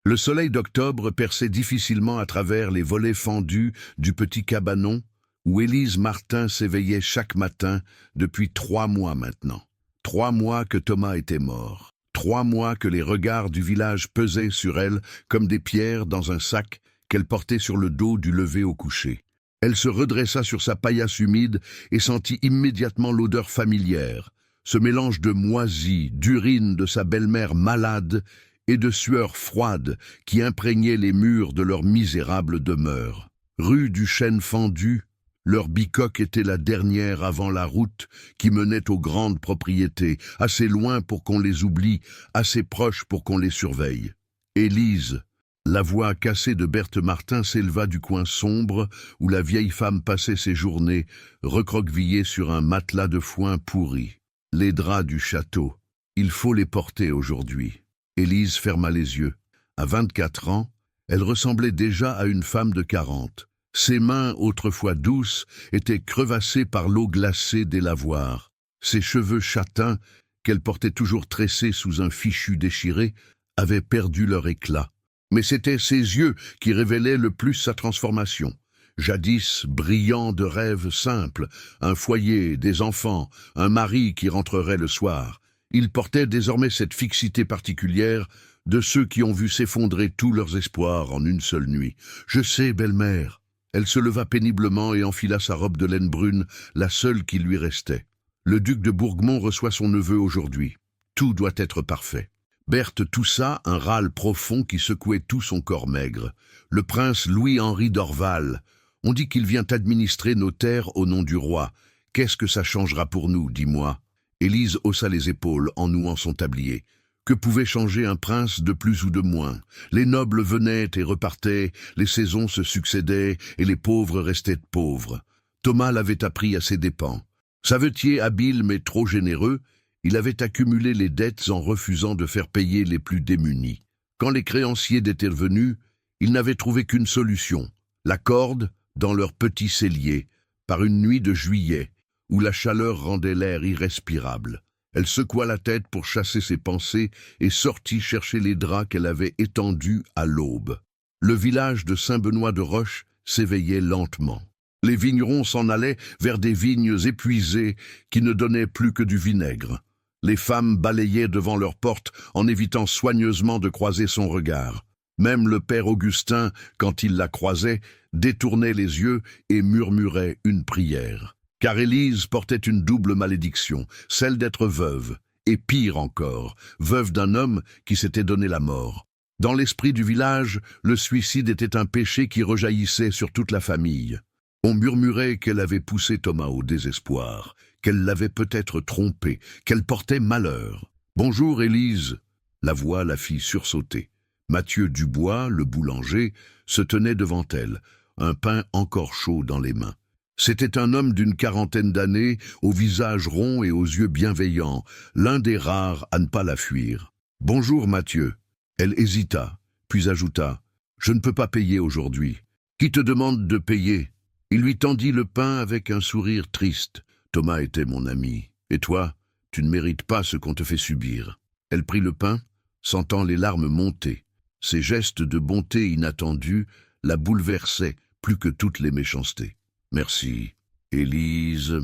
Le soleil d'octobre perçait difficilement à travers les volets fendus du petit cabanon où Élise Martin s'éveillait chaque matin depuis 3 mois maintenant. 3 mois que Thomas était mort. 3 mois que les regards du village pesaient sur elle comme des pierres dans un sac qu'elle portait sur le dos du lever au coucher. Elle se redressa sur sa paillasse humide et sentit immédiatement l'odeur familière, ce mélange de moisie, d'urine de sa belle-mère malade et de sueur froide qui imprégnait les murs de leur misérable demeure. Rue du Chêne Fendu, leur bicoque était la dernière avant la route qui menait aux grandes propriétés, assez loin pour qu'on les oublie, assez proche pour qu'on les surveille. Élise, la voix cassée de Berthe Martin s'éleva du coin sombre où la vieille femme passait ses journées, recroquevillée sur un matelas de foin pourri. Les draps du château, il faut les porter aujourd'hui. Élise ferma les yeux. À 24 ans, elle ressemblait déjà à une femme de 40. Ses mains, autrefois douces, étaient crevassées par l'eau glacée des lavoirs. Ses cheveux châtains, qu'elle portait toujours tressés sous un fichu déchiré, avaient perdu leur éclat. Mais c'étaient ses yeux qui révélaient le plus sa transformation. Jadis brillants de rêves simples, un foyer, des enfants, un mari qui rentrerait le soir. Il portait désormais cette fixité particulière de ceux qui ont vu s'effondrer tous leurs espoirs en une seule nuit. « Je sais, belle-mère !» Elle se leva péniblement et enfila sa robe de laine brune, la seule qui lui restait. Le duc de Bourgmont reçoit son neveu aujourd'hui. Tout doit être parfait. Berthe toussa un râle profond qui secouait tout son corps maigre. Le prince Louis-Henri d'Orval. On dit qu'il vient administrer nos terres au nom du roi. Qu'est-ce que ça changera pour nous, dis-moi. Élise haussa les épaules en nouant son tablier. Que pouvait changer un prince de plus ou de moins? Les nobles venaient et repartaient, les saisons se succédaient et les pauvres restaient pauvres. Thomas l'avait appris à ses dépens. Savetier habile mais trop généreux, il avait accumulé les dettes en refusant de faire payer les plus démunis. Quand les créanciers étaient venus, ils n'avaient trouvé qu'une solution, la corde dans leur petit cellier, par une nuit de juillet, où la chaleur rendait l'air irrespirable. Elle secoua la tête pour chasser ses pensées et sortit chercher les draps qu'elle avait étendus à l'aube. Le village de Saint-Benoît-de-Roche s'éveillait lentement. Les vignerons s'en allaient vers des vignes épuisées qui ne donnaient plus que du vinaigre. Les femmes balayaient devant leur porte en évitant soigneusement de croiser son regard. Même le père Augustin, quand il la croisait, détournait les yeux et murmurait une prière. Car Élise portait une double malédiction, celle d'être veuve, et pire encore, veuve d'un homme qui s'était donné la mort. Dans l'esprit du village, le suicide était un péché qui rejaillissait sur toute la famille. On murmurait qu'elle avait poussé Thomas au désespoir, qu'elle l'avait peut-être trompé, qu'elle portait malheur. « Bonjour, Élise !» La voix la fit sursauter. Mathieu Dubois, le boulanger, se tenait devant elle, un pain encore chaud dans les mains. C'était un homme d'une 40aine d'années, au visage rond et aux yeux bienveillants, l'un des rares à ne pas la fuir. « Bonjour, Mathieu !» Elle hésita, puis ajouta « Je ne peux pas payer aujourd'hui. »« Qui te demande de payer ?» Il lui tendit le pain avec un sourire triste. « Thomas était mon ami. Et toi, tu ne mérites pas ce qu'on te fait subir. » Elle prit le pain, sentant les larmes monter. Ces gestes de bonté inattendus la bouleversaient plus que toutes les méchancetés. « Merci, Élise. »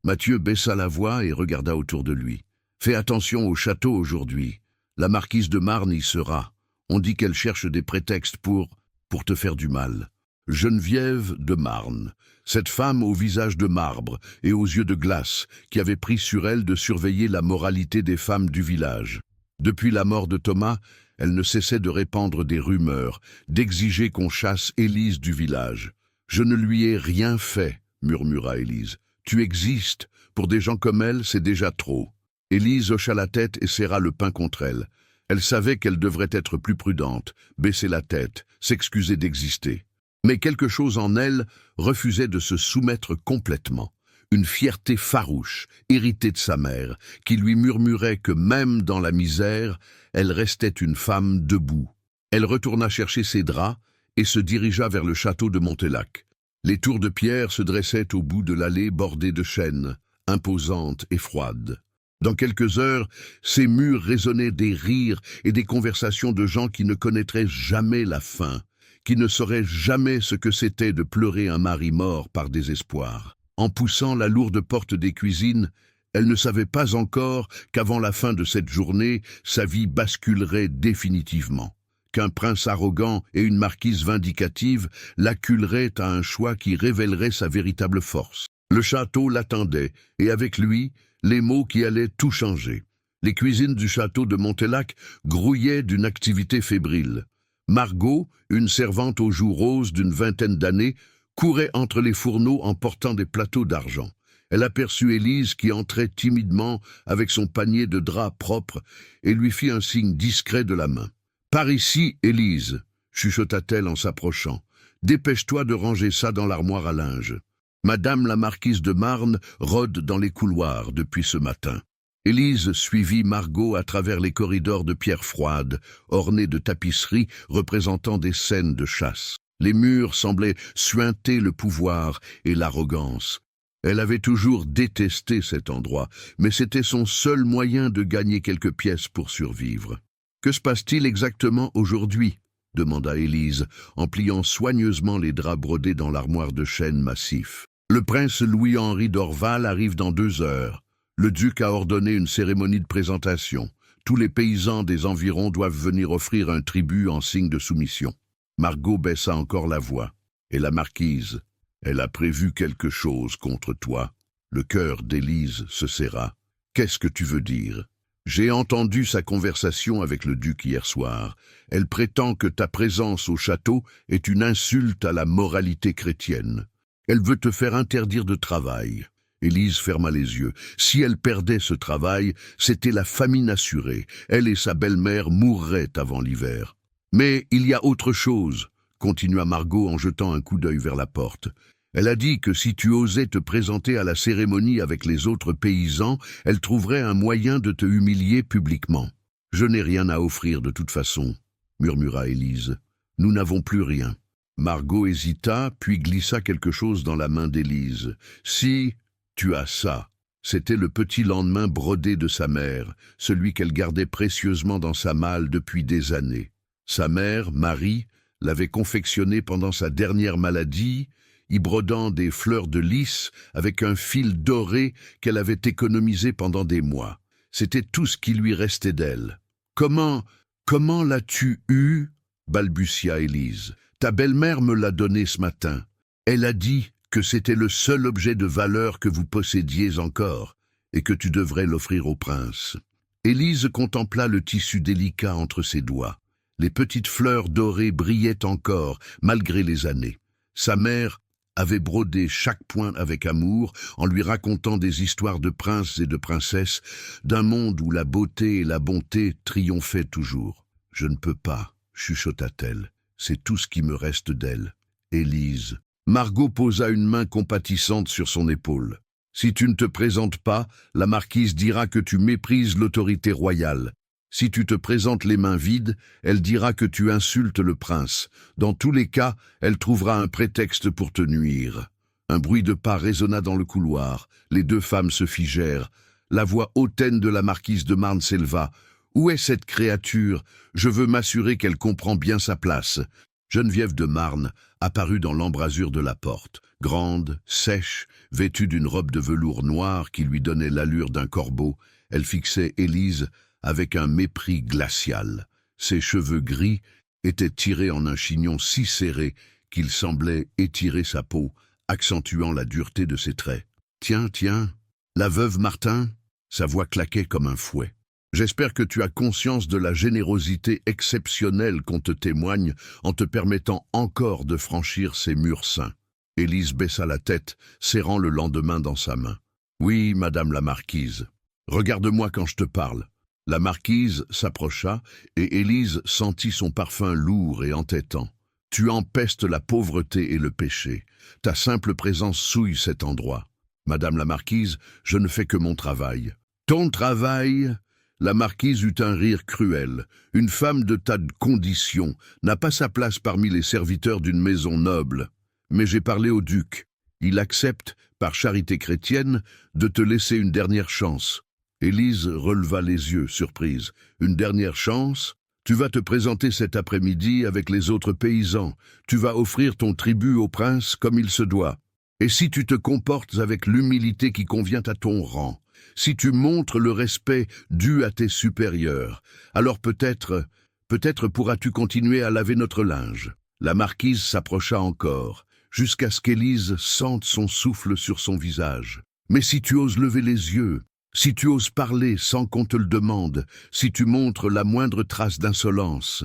Mathieu baissa la voix et regarda autour de lui. « Fais attention au château aujourd'hui. La marquise de Marne y sera. On dit qu'elle cherche des prétextes pour te faire du mal. » Geneviève de Marne, cette femme au visage de marbre et aux yeux de glace, qui avait pris sur elle de surveiller la moralité des femmes du village. Depuis la mort de Thomas, elle ne cessait de répandre des rumeurs, d'exiger qu'on chasse Élise du village. « Je ne lui ai rien fait, » murmura Élise. « Tu existes. Pour des gens comme elle, c'est déjà trop. » Élise hocha la tête et serra le pain contre elle. Elle savait qu'elle devrait être plus prudente, baisser la tête, s'excuser d'exister. Mais quelque chose en elle refusait de se soumettre complètement. Une fierté farouche, héritée de sa mère, qui lui murmurait que même dans la misère, elle restait une femme debout. Elle retourna chercher ses draps et se dirigea vers le château de Montélac. Les tours de pierre se dressaient au bout de l'allée bordée de chênes, imposantes et froides. Dans quelques heures, ces murs résonnaient des rires et des conversations de gens qui ne connaîtraient jamais la fin, qui ne sauraient jamais ce que c'était de pleurer un mari mort par désespoir. En poussant la lourde porte des cuisines, elle ne savait pas encore qu'avant la fin de cette journée, sa vie basculerait définitivement, qu'un prince arrogant et une marquise vindicative l'acculeraient à un choix qui révélerait sa véritable force. Le château l'attendait, et avec lui, les mots qui allaient tout changer. Les cuisines du château de Montélac grouillaient d'une activité fébrile. Margot, une servante aux joues roses d'une vingtaine d'années, courait entre les fourneaux en portant des plateaux d'argent. Elle aperçut Élise qui entrait timidement avec son panier de draps propres et lui fit un signe discret de la main. « Par ici, Élise !» chuchota-t-elle en s'approchant. « Dépêche-toi de ranger ça dans l'armoire à linge. Madame la marquise de Marne rôde dans les couloirs depuis ce matin. » Élise suivit Margot à travers les corridors de pierre froide, ornés de tapisseries représentant des scènes de chasse. Les murs semblaient suinter le pouvoir et l'arrogance. Elle avait toujours détesté cet endroit, mais c'était son seul moyen de gagner quelques pièces pour survivre. « Que se passe-t-il exactement aujourd'hui ?» demanda Élise, en pliant soigneusement les draps brodés dans l'armoire de chêne massif. « Le prince Louis-Henri d'Orval arrive dans 2 heures. Le duc a ordonné une cérémonie de présentation. Tous les paysans des environs doivent venir offrir un tribut en signe de soumission. » Margot baissa encore la voix. « Et la marquise ? Elle a prévu quelque chose contre toi. » Le cœur d'Élise se serra. « Qu'est-ce que tu veux dire ? » « J'ai entendu sa conversation avec le duc hier soir. Elle prétend que ta présence au château est une insulte à la moralité chrétienne. Elle veut te faire interdire de travail. » Élise ferma les yeux. Si elle perdait ce travail, c'était la famine assurée. Elle et sa belle-mère mourraient avant l'hiver. « Mais il y a autre chose, » continua Margot en jetant un coup d'œil vers la porte. Elle a dit que si tu osais te présenter à la cérémonie avec les autres paysans, elle trouverait un moyen de te humilier publiquement. « Je n'ai rien à offrir de toute façon, » murmura Élise. « Nous n'avons plus rien. » Margot hésita, puis glissa quelque chose dans la main d'Élise. « Si, tu as ça. » C'était le petit lendemain brodé de sa mère, celui qu'elle gardait précieusement dans sa malle depuis des années. Sa mère, Marie, l'avait confectionné pendant sa dernière maladie, y brodant des fleurs de lys avec un fil doré qu'elle avait économisé pendant des mois. C'était tout ce qui lui restait d'elle. « Comment l'as-tu eu ?» balbutia Élise. « Ta belle-mère me l'a donné ce matin. Elle a dit que c'était le seul objet de valeur que vous possédiez encore et que tu devrais l'offrir au prince. » Élise contempla le tissu délicat entre ses doigts. Les petites fleurs dorées brillaient encore, malgré les années. Sa mère avait brodé chaque point avec amour, en lui racontant des histoires de princes et de princesses, d'un monde où la beauté et la bonté triomphaient toujours. « Je ne peux pas, » chuchota-t-elle. « C'est tout ce qui me reste d'elle. » Élise. Margot posa une main compatissante sur son épaule. « Si tu ne te présentes pas, la marquise dira que tu méprises l'autorité royale. Si tu te présentes les mains vides, elle dira que tu insultes le prince. Dans tous les cas, elle trouvera un prétexte pour te nuire. » Un bruit de pas résonna dans le couloir. Les 2 femmes se figèrent. La voix hautaine de la marquise de Marne s'éleva. « Où est cette créature ? Je veux m'assurer qu'elle comprend bien sa place. » Geneviève de Marne apparut dans l'embrasure de la porte. Grande, sèche, vêtue d'une robe de velours noir qui lui donnait l'allure d'un corbeau, elle fixait Élise avec un mépris glacial. Ses cheveux gris étaient tirés en un chignon si serré qu'il semblait étirer sa peau, accentuant la dureté de ses traits. « Tiens, la veuve Martin ?» Sa voix claquait comme un fouet. « J'espère que tu as conscience de la générosité exceptionnelle qu'on te témoigne en te permettant encore de franchir ces murs saints. » Élise baissa la tête, serrant le lendemain dans sa main. « Oui, madame la marquise. Regarde-moi quand je te parle. » La marquise s'approcha et Élise sentit son parfum lourd et entêtant. « Tu empestes la pauvreté et le péché. Ta simple présence souille cet endroit. Madame la marquise, je ne fais que mon travail. »« Ton travail ?» La marquise eut un rire cruel. « Une femme de ta condition n'a pas sa place parmi les serviteurs d'une maison noble. Mais j'ai parlé au duc. Il accepte, par charité chrétienne, de te laisser une dernière chance. Élise releva les yeux, surprise. Une dernière chance? Tu vas te présenter cet après-midi avec les autres paysans. Tu vas offrir ton tribut au prince comme il se doit. Et si tu te comportes avec l'humilité qui convient à ton rang, si tu montres le respect dû à tes supérieurs, alors peut-être pourras-tu continuer à laver notre linge. La marquise s'approcha encore, jusqu'à ce qu'Élise sente son souffle sur son visage. Mais si tu oses lever les yeux, si tu oses parler sans qu'on te le demande, si tu montres la moindre trace d'insolence.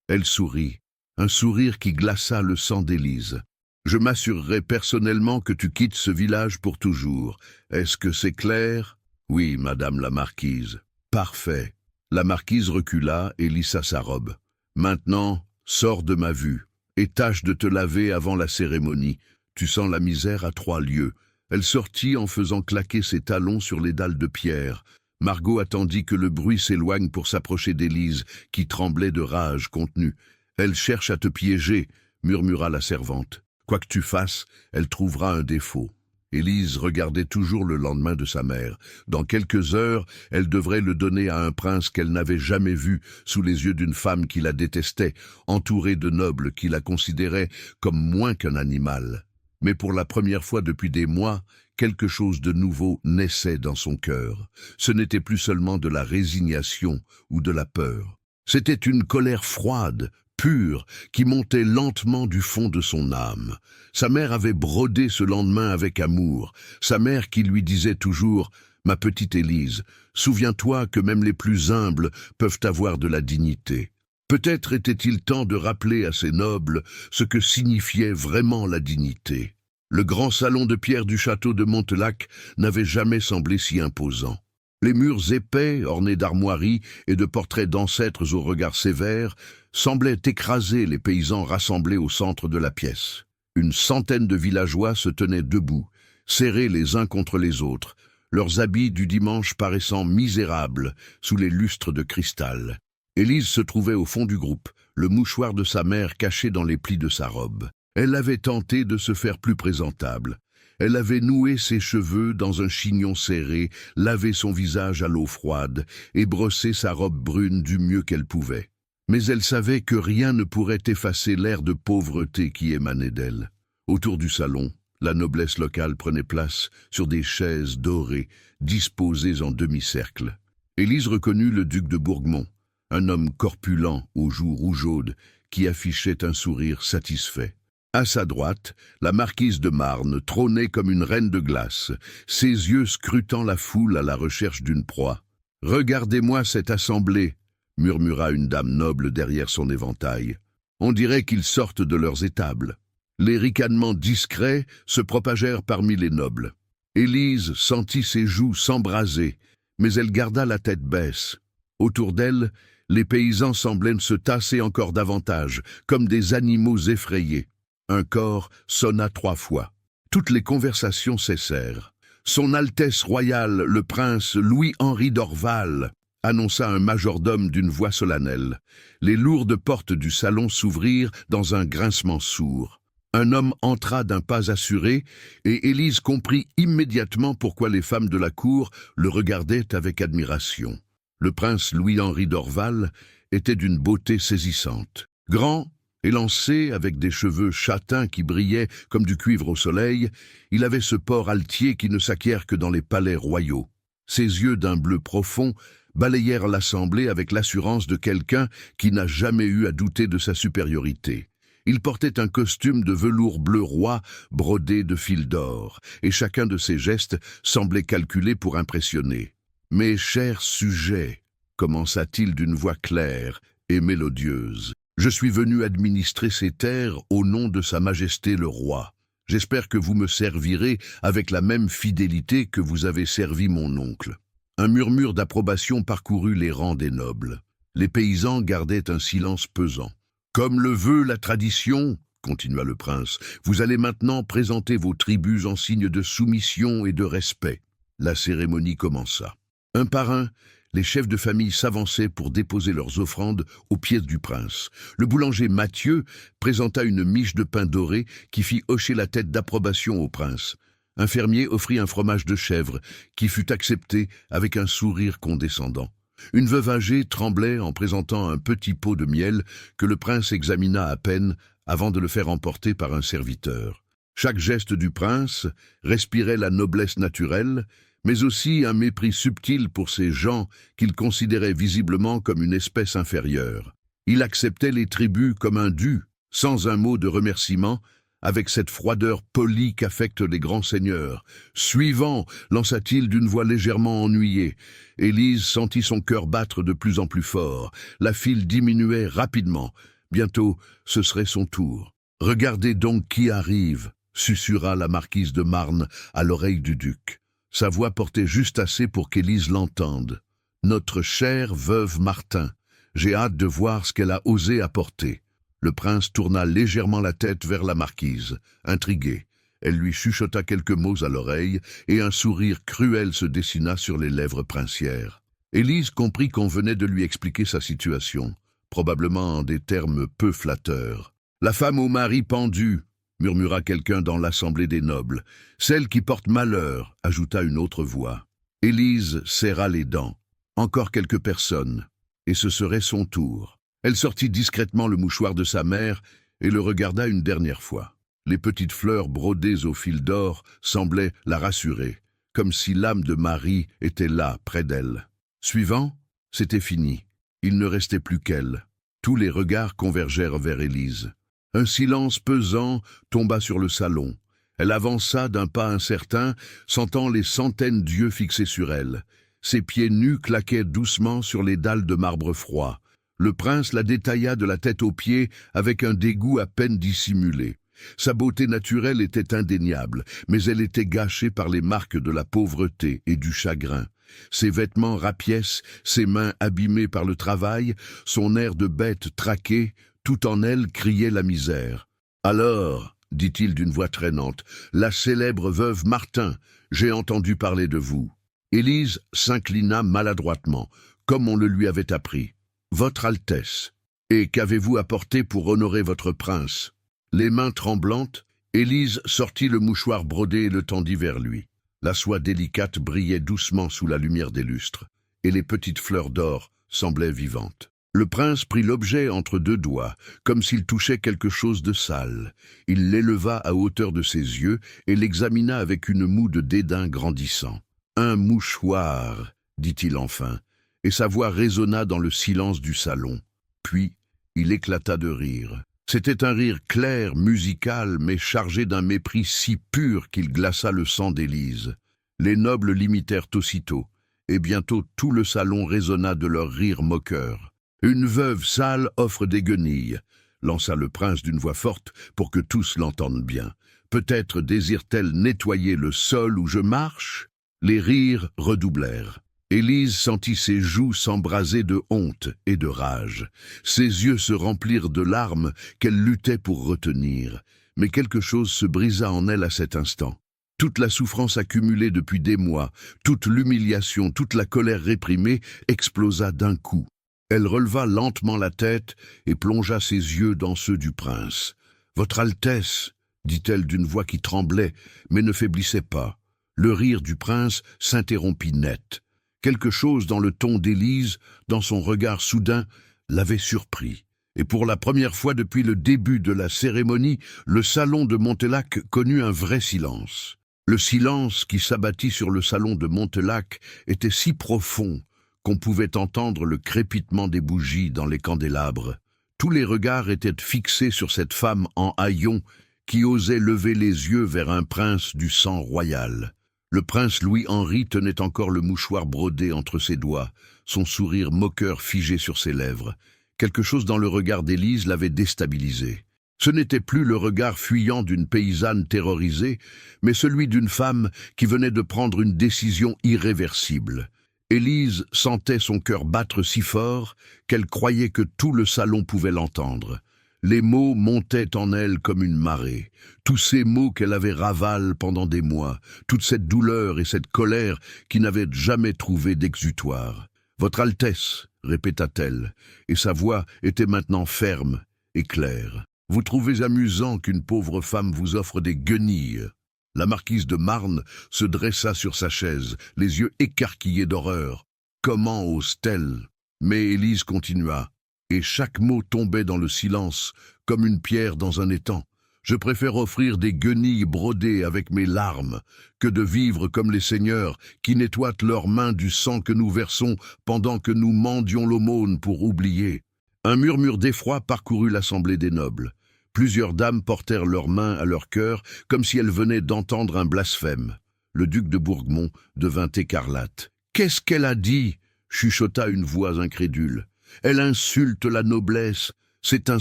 Elle sourit, un sourire qui glaça le sang d'Élise. Je m'assurerai personnellement que tu quittes ce village pour toujours. Est-ce que c'est clair? Oui, madame la marquise. Parfait. La marquise recula et lissa sa robe. Maintenant, sors de ma vue, et tâche de te laver avant la cérémonie. Tu sens la misère à 3 lieues. Elle sortit en faisant claquer ses talons sur les dalles de pierre. Margot attendit que le bruit s'éloigne pour s'approcher d'Élise, qui tremblait de rage contenue. « Elle cherche à te piéger », murmura la servante. « Quoi que tu fasses, elle trouvera un défaut. » Élise regardait toujours le lendemain de sa mère. Dans quelques heures, elle devrait le donner à un prince qu'elle n'avait jamais vu, sous les yeux d'une femme qui la détestait, entourée de nobles qui la considéraient comme moins qu'un animal. Mais pour la première fois depuis des mois, quelque chose de nouveau naissait dans son cœur. Ce n'était plus seulement de la résignation ou de la peur. C'était une colère froide, pure, qui montait lentement du fond de son âme. Sa mère avait brodé ce lendemain avec amour, sa mère qui lui disait toujours « Ma petite Élise, souviens-toi que même les plus humbles peuvent avoir de la dignité ». Peut-être était-il temps de rappeler à ces nobles ce que signifiait vraiment la dignité. Le grand salon de pierre du château de Montelac n'avait jamais semblé si imposant. Les murs épais, ornés d'armoiries et de portraits d'ancêtres au regard sévère, semblaient écraser les paysans rassemblés au centre de la pièce. Une centaine de villageois se tenaient debout, serrés les uns contre les autres, leurs habits du dimanche paraissant misérables sous les lustres de cristal. Élise se trouvait au fond du groupe, le mouchoir de sa mère caché dans les plis de sa robe. Elle avait tenté de se faire plus présentable. Elle avait noué ses cheveux dans un chignon serré, lavé son visage à l'eau froide et brossé sa robe brune du mieux qu'elle pouvait. Mais elle savait que rien ne pourrait effacer l'air de pauvreté qui émanait d'elle. Autour du salon, la noblesse locale prenait place sur des chaises dorées, disposées en demi-cercle. Élise reconnut le duc de Bourgmont, un homme corpulent aux joues rougeaudes qui affichait un sourire satisfait. À sa droite, la marquise de Marne trônait comme une reine de glace, ses yeux scrutant la foule à la recherche d'une proie. « Regardez-moi cette assemblée !» murmura une dame noble derrière son éventail. « On dirait qu'ils sortent de leurs étables. » Les ricanements discrets se propagèrent parmi les nobles. Élise sentit ses joues s'embraser, mais elle garda la tête baisse. Autour d'elle, les paysans semblaient se tasser encore davantage, comme des animaux effrayés. Un cor sonna 3 fois. Toutes les conversations cessèrent. Son Altesse royale, le prince Louis-Henri d'Orval, annonça un majordome d'une voix solennelle. Les lourdes portes du salon s'ouvrirent dans un grincement sourd. Un homme entra d'un pas assuré, et Élise comprit immédiatement pourquoi les femmes de la cour le regardaient avec admiration. Le prince Louis-Henri d'Orval était d'une beauté saisissante. Grand, élancé, avec des cheveux châtains qui brillaient comme du cuivre au soleil, il avait ce port altier qui ne s'acquiert que dans les palais royaux. Ses yeux d'un bleu profond balayèrent l'assemblée avec l'assurance de quelqu'un qui n'a jamais eu à douter de sa supériorité. Il portait un costume de velours bleu roi brodé de fils d'or, et chacun de ses gestes semblait calculé pour impressionner. « Mes chers sujets », commença-t-il d'une voix claire et mélodieuse, « je suis venu administrer ces terres au nom de Sa Majesté le Roi. J'espère que vous me servirez avec la même fidélité que vous avez servi mon oncle. » Un murmure d'approbation parcourut les rangs des nobles. Les paysans gardaient un silence pesant. « Comme le veut la tradition, » continua le prince, « vous allez maintenant présenter vos tribus en signe de soumission et de respect. » La cérémonie commença. Un par un, les chefs de famille s'avançaient pour déposer leurs offrandes aux pieds du prince. Le boulanger Mathieu présenta une miche de pain doré qui fit hocher la tête d'approbation au prince. Un fermier offrit un fromage de chèvre, qui fut accepté avec un sourire condescendant. Une veuve âgée tremblait en présentant un petit pot de miel que le prince examina à peine avant de le faire emporter par un serviteur. Chaque geste du prince respirait la noblesse naturelle, mais aussi un mépris subtil pour ces gens qu'il considérait visiblement comme une espèce inférieure. Il acceptait les tributs comme un dû, sans un mot de remerciement, avec cette froideur polie qu'affectent les grands seigneurs. « Suivant » lança-t-il d'une voix légèrement ennuyée. Élise sentit son cœur battre de plus en plus fort. La file diminuait rapidement. Bientôt, ce serait son tour. « Regardez donc qui arrive » susurra la marquise de Marne à l'oreille du duc. Sa voix portait juste assez pour qu'Élise l'entende. « Notre chère veuve Martin, j'ai hâte de voir ce qu'elle a osé apporter. » Le prince tourna légèrement la tête vers la marquise, intrigué. Elle lui chuchota quelques mots à l'oreille, et un sourire cruel se dessina sur les lèvres princières. Élise comprit qu'on venait de lui expliquer sa situation, probablement en des termes peu flatteurs. « La femme au mari pendu !» murmura quelqu'un dans l'assemblée des nobles. « Celle qui porte malheur !» ajouta une autre voix. Élise serra les dents. Encore quelques personnes, et ce serait son tour. Elle sortit discrètement le mouchoir de sa mère et le regarda une dernière fois. Les petites fleurs brodées au fil d'or semblaient la rassurer, comme si l'âme de Marie était là, près d'elle. Suivant, c'était fini. Il ne restait plus qu'elle. Tous les regards convergèrent vers Élise. Un silence pesant tomba sur le salon. Elle avança d'un pas incertain, sentant les centaines d'yeux fixés sur elle. Ses pieds nus claquaient doucement sur les dalles de marbre froid. Le prince la détailla de la tête aux pieds avec un dégoût à peine dissimulé. Sa beauté naturelle était indéniable, mais elle était gâchée par les marques de la pauvreté et du chagrin. Ses vêtements rapièces, ses mains abîmées par le travail, son air de bête traquée, tout en elle criait la misère. « Alors, dit-il d'une voix traînante, la célèbre veuve Martin, j'ai entendu parler de vous. » Élise s'inclina maladroitement, comme on le lui avait appris. « Votre Altesse, et qu'avez-vous apporté pour honorer votre prince ?» Les mains tremblantes, Élise sortit le mouchoir brodé et le tendit vers lui. La soie délicate brillait doucement sous la lumière des lustres, et les petites fleurs d'or semblaient vivantes. Le prince prit l'objet entre deux doigts, comme s'il touchait quelque chose de sale. Il l'éleva à hauteur de ses yeux et l'examina avec une moue de dédain grandissant. « Un mouchoir, dit-il enfin, et sa voix résonna dans le silence du salon. Puis, il éclata de rire. C'était un rire clair, musical, mais chargé d'un mépris si pur qu'il glaça le sang d'Élise. Les nobles l'imitèrent aussitôt, et bientôt tout le salon résonna de leur rire moqueur. « Une veuve sale offre des guenilles », lança le prince d'une voix forte pour que tous l'entendent bien. « Peut-être désire-t-elle nettoyer le sol où je marche ?» Les rires redoublèrent. Élise sentit ses joues s'embraser de honte et de rage. Ses yeux se remplirent de larmes qu'elle luttait pour retenir. Mais quelque chose se brisa en elle à cet instant. Toute la souffrance accumulée depuis des mois, toute l'humiliation, toute la colère réprimée explosa d'un coup. Elle releva lentement la tête et plongea ses yeux dans ceux du prince. « Votre Altesse » dit-elle d'une voix qui tremblait, mais ne faiblissait pas. Le rire du prince s'interrompit net. Quelque chose dans le ton d'Élise, dans son regard soudain, l'avait surpris. Et pour la première fois depuis le début de la cérémonie, le salon de Montelac connut un vrai silence. Le silence qui s'abattit sur le salon de Montelac était si profond qu'on pouvait entendre le crépitement des bougies dans les candélabres. Tous les regards étaient fixés sur cette femme en haillons qui osait lever les yeux vers un prince du sang royal. Le prince Louis-Henri tenait encore le mouchoir brodé entre ses doigts, son sourire moqueur figé sur ses lèvres. Quelque chose dans le regard d'Élise l'avait déstabilisé. Ce n'était plus le regard fuyant d'une paysanne terrorisée, mais celui d'une femme qui venait de prendre une décision irréversible. Élise sentait son cœur battre si fort qu'elle croyait que tout le salon pouvait l'entendre. Les mots montaient en elle comme une marée. Tous ces mots qu'elle avait ravalés pendant des mois, toute cette douleur et cette colère qui n'avaient jamais trouvé d'exutoire. « Votre Altesse » répéta-t-elle, et sa voix était maintenant ferme et claire. « Vous trouvez amusant qu'une pauvre femme vous offre des guenilles. La marquise de Marne se dressa sur sa chaise, les yeux écarquillés d'horreur. Comment ose-t-elle? Mais Élise continua, et chaque mot tombait dans le silence, comme une pierre dans un étang. Je préfère offrir des guenilles brodées avec mes larmes que de vivre comme les seigneurs qui nettoient leurs mains du sang que nous versons pendant que nous mendions l'aumône pour oublier. Un murmure d'effroi parcourut l'assemblée des nobles. Plusieurs dames portèrent leurs mains à leur cœur comme si elles venaient d'entendre un blasphème. Le duc de Bourgmont devint écarlate. « Qu'est-ce qu'elle a dit ?» chuchota une voix incrédule. « Elle insulte la noblesse. C'est un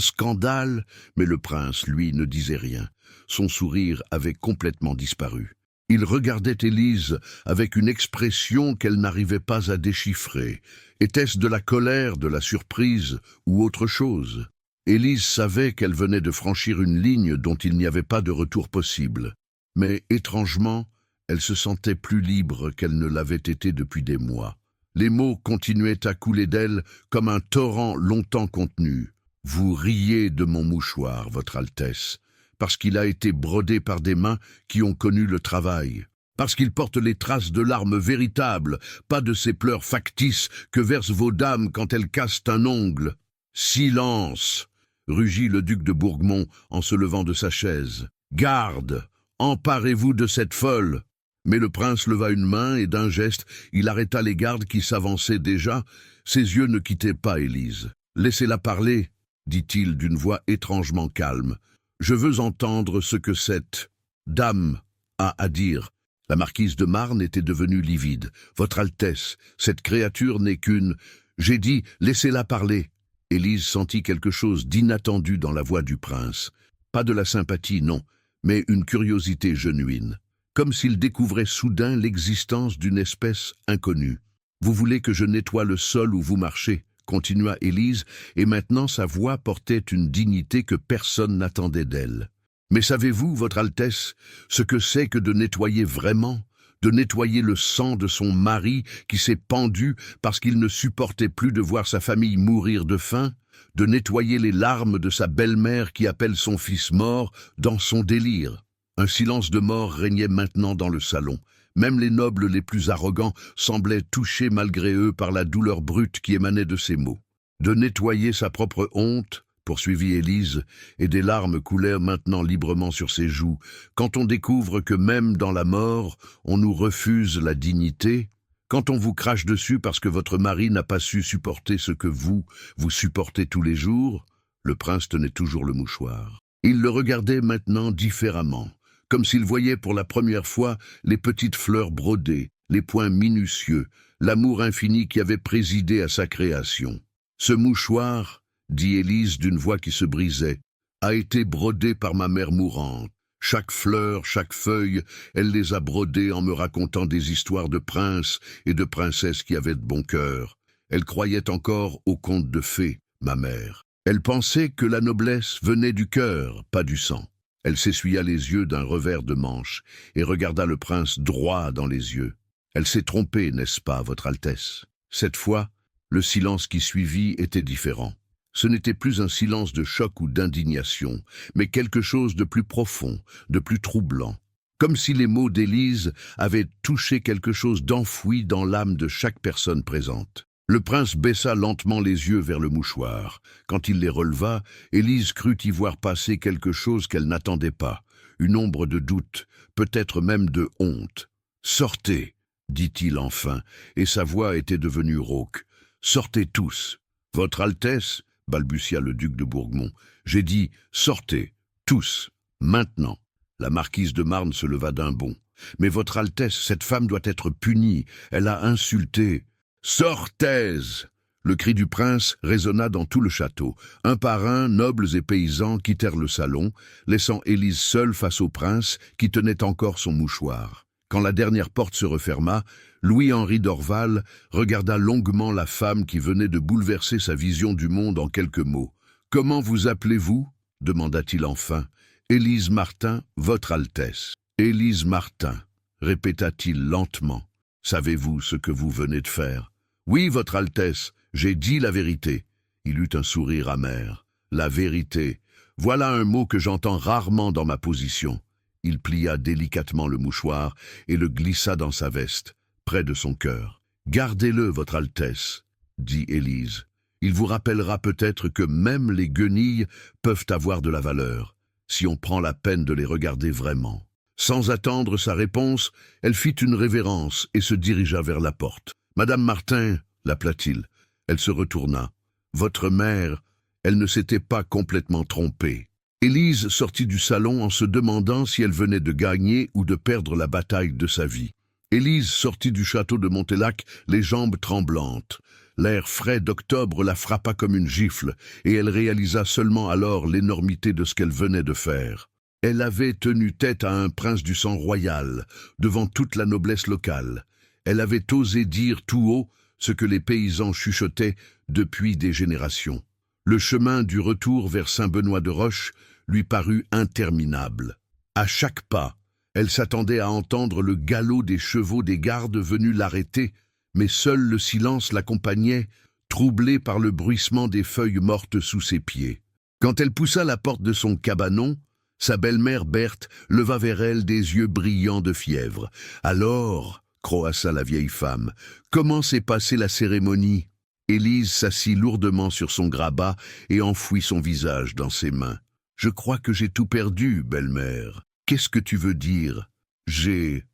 scandale !» Mais le prince, lui, ne disait rien. Son sourire avait complètement disparu. Il regardait Élise avec une expression qu'elle n'arrivait pas à déchiffrer. Était-ce de la colère, de la surprise ou autre chose? Élise savait qu'elle venait de franchir une ligne dont il n'y avait pas de retour possible. Mais étrangement, elle se sentait plus libre qu'elle ne l'avait été depuis des mois. Les mots continuaient à couler d'elle comme un torrent longtemps contenu. « Vous riez de mon mouchoir, Votre Altesse, parce qu'il a été brodé par des mains qui ont connu le travail, parce qu'il porte les traces de larmes véritables, pas de ces pleurs factices que versent vos dames quand elles cassent un ongle. »« Silence !» rugit le duc de Bourgmont en se levant de sa chaise. « Garde! Emparez-vous de cette folle !» Mais le prince leva une main et d'un geste, il arrêta les gardes qui s'avançaient déjà. Ses yeux ne quittaient pas Élise. « Laissez-la parler !» dit-il d'une voix étrangement calme. « Je veux entendre ce que cette dame a à dire. » La marquise de Marne était devenue livide. « Votre Altesse, cette créature n'est qu'une... » J'ai dit, laissez-la parler. Élise sentit quelque chose d'inattendu dans la voix du prince. Pas de la sympathie, non, mais une curiosité genuine. Comme s'il découvrait soudain l'existence d'une espèce inconnue. « Vous voulez que je nettoie le sol où vous marchez ?» continua Élise, et maintenant sa voix portait une dignité que personne n'attendait d'elle. « Mais savez-vous, Votre Altesse, ce que c'est que de nettoyer vraiment, de nettoyer le sang de son mari qui s'est pendu parce qu'il ne supportait plus de voir sa famille mourir de faim, de nettoyer les larmes de sa belle-mère qui appelle son fils mort dans son délire ?» Un silence de mort régnait maintenant dans le salon. Même les nobles les plus arrogants semblaient touchés malgré eux par la douleur brute qui émanait de ces mots. De nettoyer sa propre honte, poursuivit Élise, et des larmes coulèrent maintenant librement sur ses joues, quand on découvre que même dans la mort, on nous refuse la dignité, quand on vous crache dessus parce que votre mari n'a pas su supporter ce que vous supportez tous les jours. Le prince tenait toujours le mouchoir. Il le regardait maintenant différemment, comme s'il voyait pour la première fois les petites fleurs brodées, les points minutieux, l'amour infini qui avait présidé à sa création. « Ce mouchoir, dit Élise d'une voix qui se brisait, a été brodé par ma mère mourante. Chaque fleur, chaque feuille, elle les a brodées en me racontant des histoires de princes et de princesses qui avaient de bon cœur. Elle croyait encore aux contes de fées, ma mère. Elle pensait que la noblesse venait du cœur, pas du sang. Elle s'essuya les yeux d'un revers de manche et regarda le prince droit dans les yeux. Elle s'est trompée, n'est-ce pas, Votre Altesse? Cette fois, le silence qui suivit était différent. Ce n'était plus un silence de choc ou d'indignation, mais quelque chose de plus profond, de plus troublant. Comme si les mots d'Élise avaient touché quelque chose d'enfoui dans l'âme de chaque personne présente. Le prince baissa lentement les yeux vers le mouchoir. Quand il les releva, Élise crut y voir passer quelque chose qu'elle n'attendait pas, une ombre de doute, peut-être même de honte. « Sortez !» dit-il enfin, et sa voix était devenue rauque. « Sortez tous !»« Votre Altesse !» balbutia le duc de Bourgmont. « J'ai dit, sortez, tous, maintenant !» La marquise de Marne se leva d'un bond. « Mais Votre Altesse, cette femme doit être punie, elle a insulté. »« Sortez !» Le cri du prince résonna dans tout le château. Un par un, nobles et paysans quittèrent le salon, laissant Élise seule face au prince qui tenait encore son mouchoir. Quand la dernière porte se referma, Louis-Henri d'Orval regarda longuement la femme qui venait de bouleverser sa vision du monde en quelques mots. « Comment vous appelez-vous » demanda-t-il enfin. « Élise Martin, Votre Altesse. »« Élise Martin » répéta-t-il lentement. « Savez-vous ce que vous venez de faire ?»« Oui, Votre Altesse, j'ai dit la vérité. » Il eut un sourire amer. « La vérité. Voilà un mot que j'entends rarement dans ma position. » Il plia délicatement le mouchoir et le glissa dans sa veste, près de son cœur. « Gardez-le, votre Altesse, » dit Élise. « Il vous rappellera peut-être que même les guenilles peuvent avoir de la valeur, si on prend la peine de les regarder vraiment. » Sans attendre sa réponse, elle fit une révérence et se dirigea vers la porte. « Madame Martin, » l'appela-t-il. Elle se retourna. « Votre mère, elle ne s'était pas complètement trompée. » Élise sortit du salon en se demandant si elle venait de gagner ou de perdre la bataille de sa vie. Élise sortit du château de Montélac, les jambes tremblantes. L'air frais d'octobre la frappa comme une gifle, et elle réalisa seulement alors l'énormité de ce qu'elle venait de faire. Elle avait tenu tête à un prince du sang royal, devant toute la noblesse locale. Elle avait osé dire tout haut ce que les paysans chuchotaient depuis des générations. Le chemin du retour vers Saint-Benoît-de-Roche lui parut interminable. À chaque pas, elle s'attendait à entendre le galop des chevaux des gardes venus l'arrêter, mais seul le silence l'accompagnait, troublé par le bruissement des feuilles mortes sous ses pieds. Quand elle poussa la porte de son cabanon, sa belle-mère Berthe leva vers elle des yeux brillants de fièvre. « Alors, » croassa la vieille femme, « comment s'est passée la cérémonie ?» Élise s'assit lourdement sur son grabat et enfouit son visage dans ses mains. « Je crois que j'ai tout perdu, belle-mère. Qu'est-ce que tu veux dire ? J'ai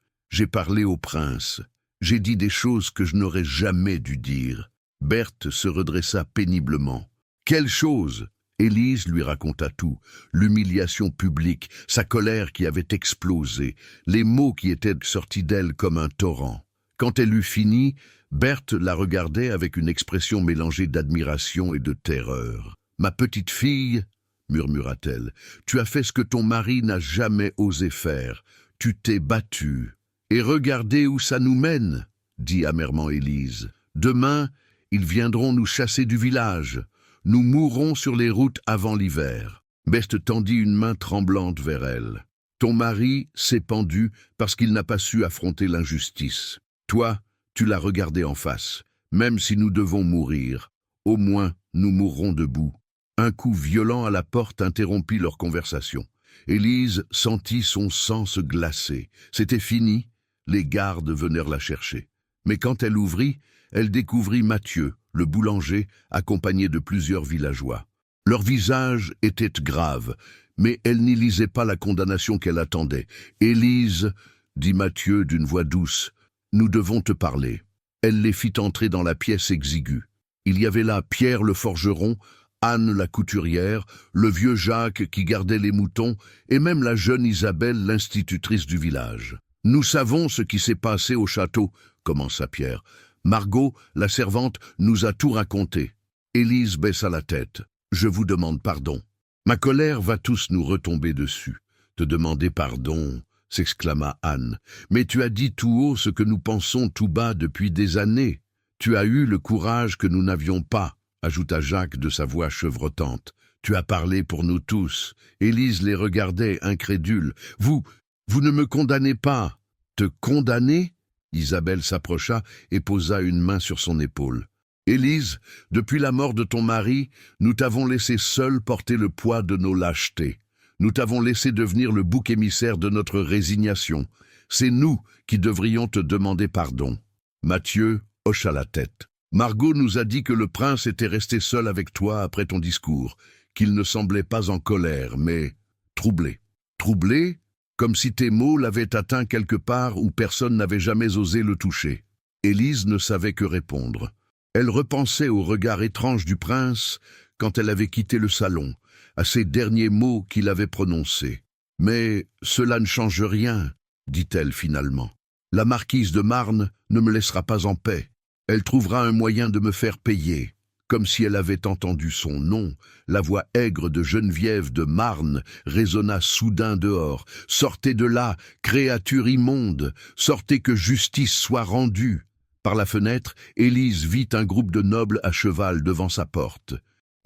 parlé au prince. J'ai dit des choses que je n'aurais jamais dû dire. » Berthe se redressa péniblement. « Quelle chose ?» Élise lui raconta tout, l'humiliation publique, sa colère qui avait explosé, les mots qui étaient sortis d'elle comme un torrent. Quand elle eut fini, Berthe la regardait avec une expression mélangée d'admiration et de terreur. « Ma petite fille, » murmura-t-elle, « tu as fait ce que ton mari n'a jamais osé faire. Tu t'es battue. »« Et regardez où ça nous mène, » dit amèrement Élise. « Demain, ils viendront nous chasser du village. Nous mourrons sur les routes avant l'hiver. » Berthe tendit une main tremblante vers elle. « Ton mari s'est pendu parce qu'il n'a pas su affronter l'injustice. Toi, tu l'as regardé en face. Même si nous devons mourir, au moins nous mourrons debout. » Un coup violent à la porte interrompit leur conversation. Élise sentit son sang se glacer. C'était fini, les gardes vinrent la chercher. Mais quand elle ouvrit, elle découvrit Mathieu, le boulanger, accompagné de plusieurs villageois. Leur visage était grave, mais elle n'y lisait pas la condamnation qu'elle attendait. « Élise, » dit Mathieu d'une voix douce, « nous devons te parler. » Elle les fit entrer dans la pièce exiguë. Il y avait là Pierre le forgeron, Anne la couturière, le vieux Jacques qui gardait les moutons, et même la jeune Isabelle, l'institutrice du village. « Nous savons ce qui s'est passé au château, » commença Pierre. « Margot, la servante, nous a tout raconté. » Élise baissa la tête. « Je vous demande pardon. Ma colère va tous nous retomber dessus. »« Te demander pardon » s'exclama Anne. « Mais tu as dit tout haut ce que nous pensons tout bas depuis des années. Tu as eu le courage que nous n'avions pas. » ajouta Jacques de sa voix chevrotante. « Tu as parlé pour nous tous. » Élise les regardait, incrédule. « Vous ne me condamnez pas. »« Te condamner ?» Isabelle s'approcha et posa une main sur son épaule. « Élise, depuis la mort de ton mari, nous t'avons laissé seul porter le poids de nos lâchetés. Nous t'avons laissé devenir le bouc émissaire de notre résignation. C'est nous qui devrions te demander pardon. » Mathieu hocha la tête. « Margot nous a dit que le prince était resté seul avec toi après ton discours, qu'il ne semblait pas en colère, mais troublé. Troublé, comme si tes mots l'avaient atteint quelque part où personne n'avait jamais osé le toucher. » Élise ne savait que répondre. Elle repensait au regard étrange du prince quand elle avait quitté le salon, à ces derniers mots qu'il avait prononcés. « Mais cela ne change rien, » dit-elle finalement. « La marquise de Marne ne me laissera pas en paix. Elle trouvera un moyen de me faire payer. » Comme si elle avait entendu son nom, la voix aigre de Geneviève de Marne résonna soudain dehors. « Sortez de là, créature immonde! Sortez que justice soit rendue !» Par la fenêtre, Élise vit un groupe de nobles à cheval devant sa porte.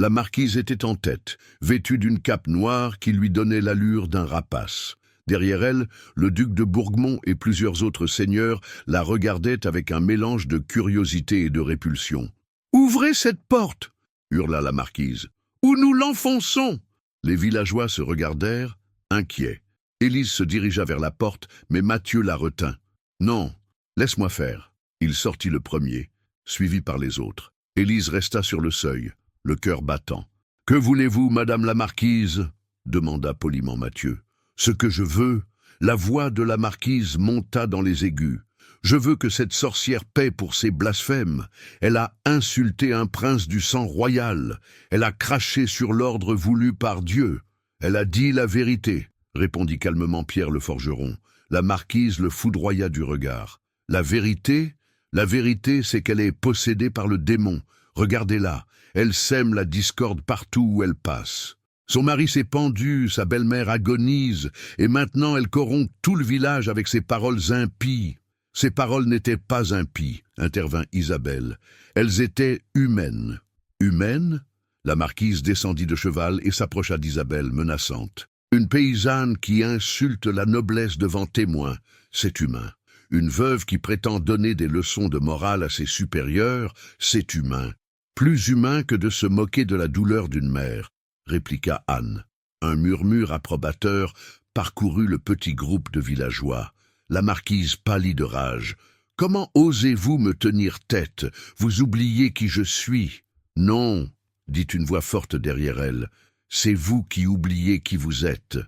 La marquise était en tête, vêtue d'une cape noire qui lui donnait l'allure d'un rapace. Derrière elle, le duc de Bourgmont et plusieurs autres seigneurs la regardaient avec un mélange de curiosité et de répulsion. « Ouvrez cette porte !» hurla la marquise. « Ou nous l'enfonçons !» Les villageois se regardèrent, inquiets. Élise se dirigea vers la porte, mais Mathieu la retint. « Non, laisse-moi faire. » Il sortit le premier, suivi par les autres. Élise resta sur le seuil, le cœur battant. « Que voulez-vous, madame la marquise ?» demanda poliment Mathieu. « Ce que je veux. » La voix de la marquise monta dans les aigus. « Je veux que cette sorcière paie pour ses blasphèmes. Elle a insulté un prince du sang royal. Elle a craché sur l'ordre voulu par Dieu. Elle a dit la vérité, » répondit calmement Pierre le forgeron. La marquise le foudroya du regard. « La vérité ? La vérité, c'est qu'elle est possédée par le démon. Regardez-la, elle sème la discorde partout où elle passe. Son mari s'est pendu, sa belle-mère agonise, et maintenant elle corrompt tout le village avec ses paroles impies. » « Ces paroles n'étaient pas impies, » intervint Isabelle. « Elles étaient humaines. »« Humaines ?» La marquise descendit de cheval et s'approcha d'Isabelle, menaçante. « Une paysanne qui insulte la noblesse devant témoins, c'est humain. Une veuve qui prétend donner des leçons de morale à ses supérieurs, c'est humain. Plus humain que de se moquer de la douleur d'une mère, » répliqua Anne. Un murmure approbateur parcourut le petit groupe de villageois. La marquise pâlit de rage. « Comment osez-vous me tenir tête? Vous oubliez qui je suis. »« Non, » dit une voix forte derrière elle, « c'est vous qui oubliez qui vous êtes. »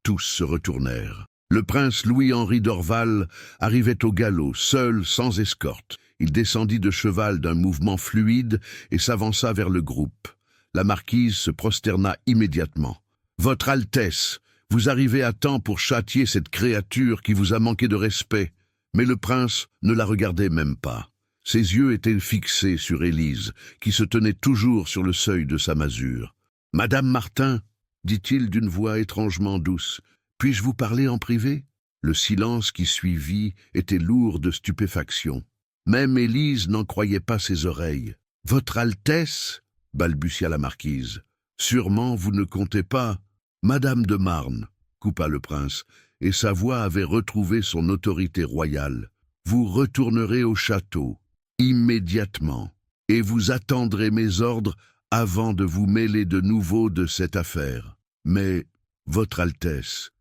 Tous se retournèrent. Le prince Louis-Henri d'Orval arrivait au galop, seul, sans escorte. Il descendit de cheval d'un mouvement fluide et s'avança vers le groupe. La marquise se prosterna immédiatement. « Votre Altesse, vous arrivez à temps pour châtier cette créature qui vous a manqué de respect. » Mais le prince ne la regardait même pas. Ses yeux étaient fixés sur Élise, qui se tenait toujours sur le seuil de sa masure. « Madame Martin, » dit-il d'une voix étrangement douce, « puis-je vous parler en privé ?» Le silence qui suivit était lourd de stupéfaction. Même Élise n'en croyait pas ses oreilles. « Votre Altesse ?» balbutia la marquise. « Sûrement vous ne comptez pas. »« Madame de Marne, » coupa le prince, et sa voix avait retrouvé son autorité royale. « Vous retournerez au château, immédiatement, et vous attendrez mes ordres avant de vous mêler de nouveau de cette affaire. Mais, Votre Altesse,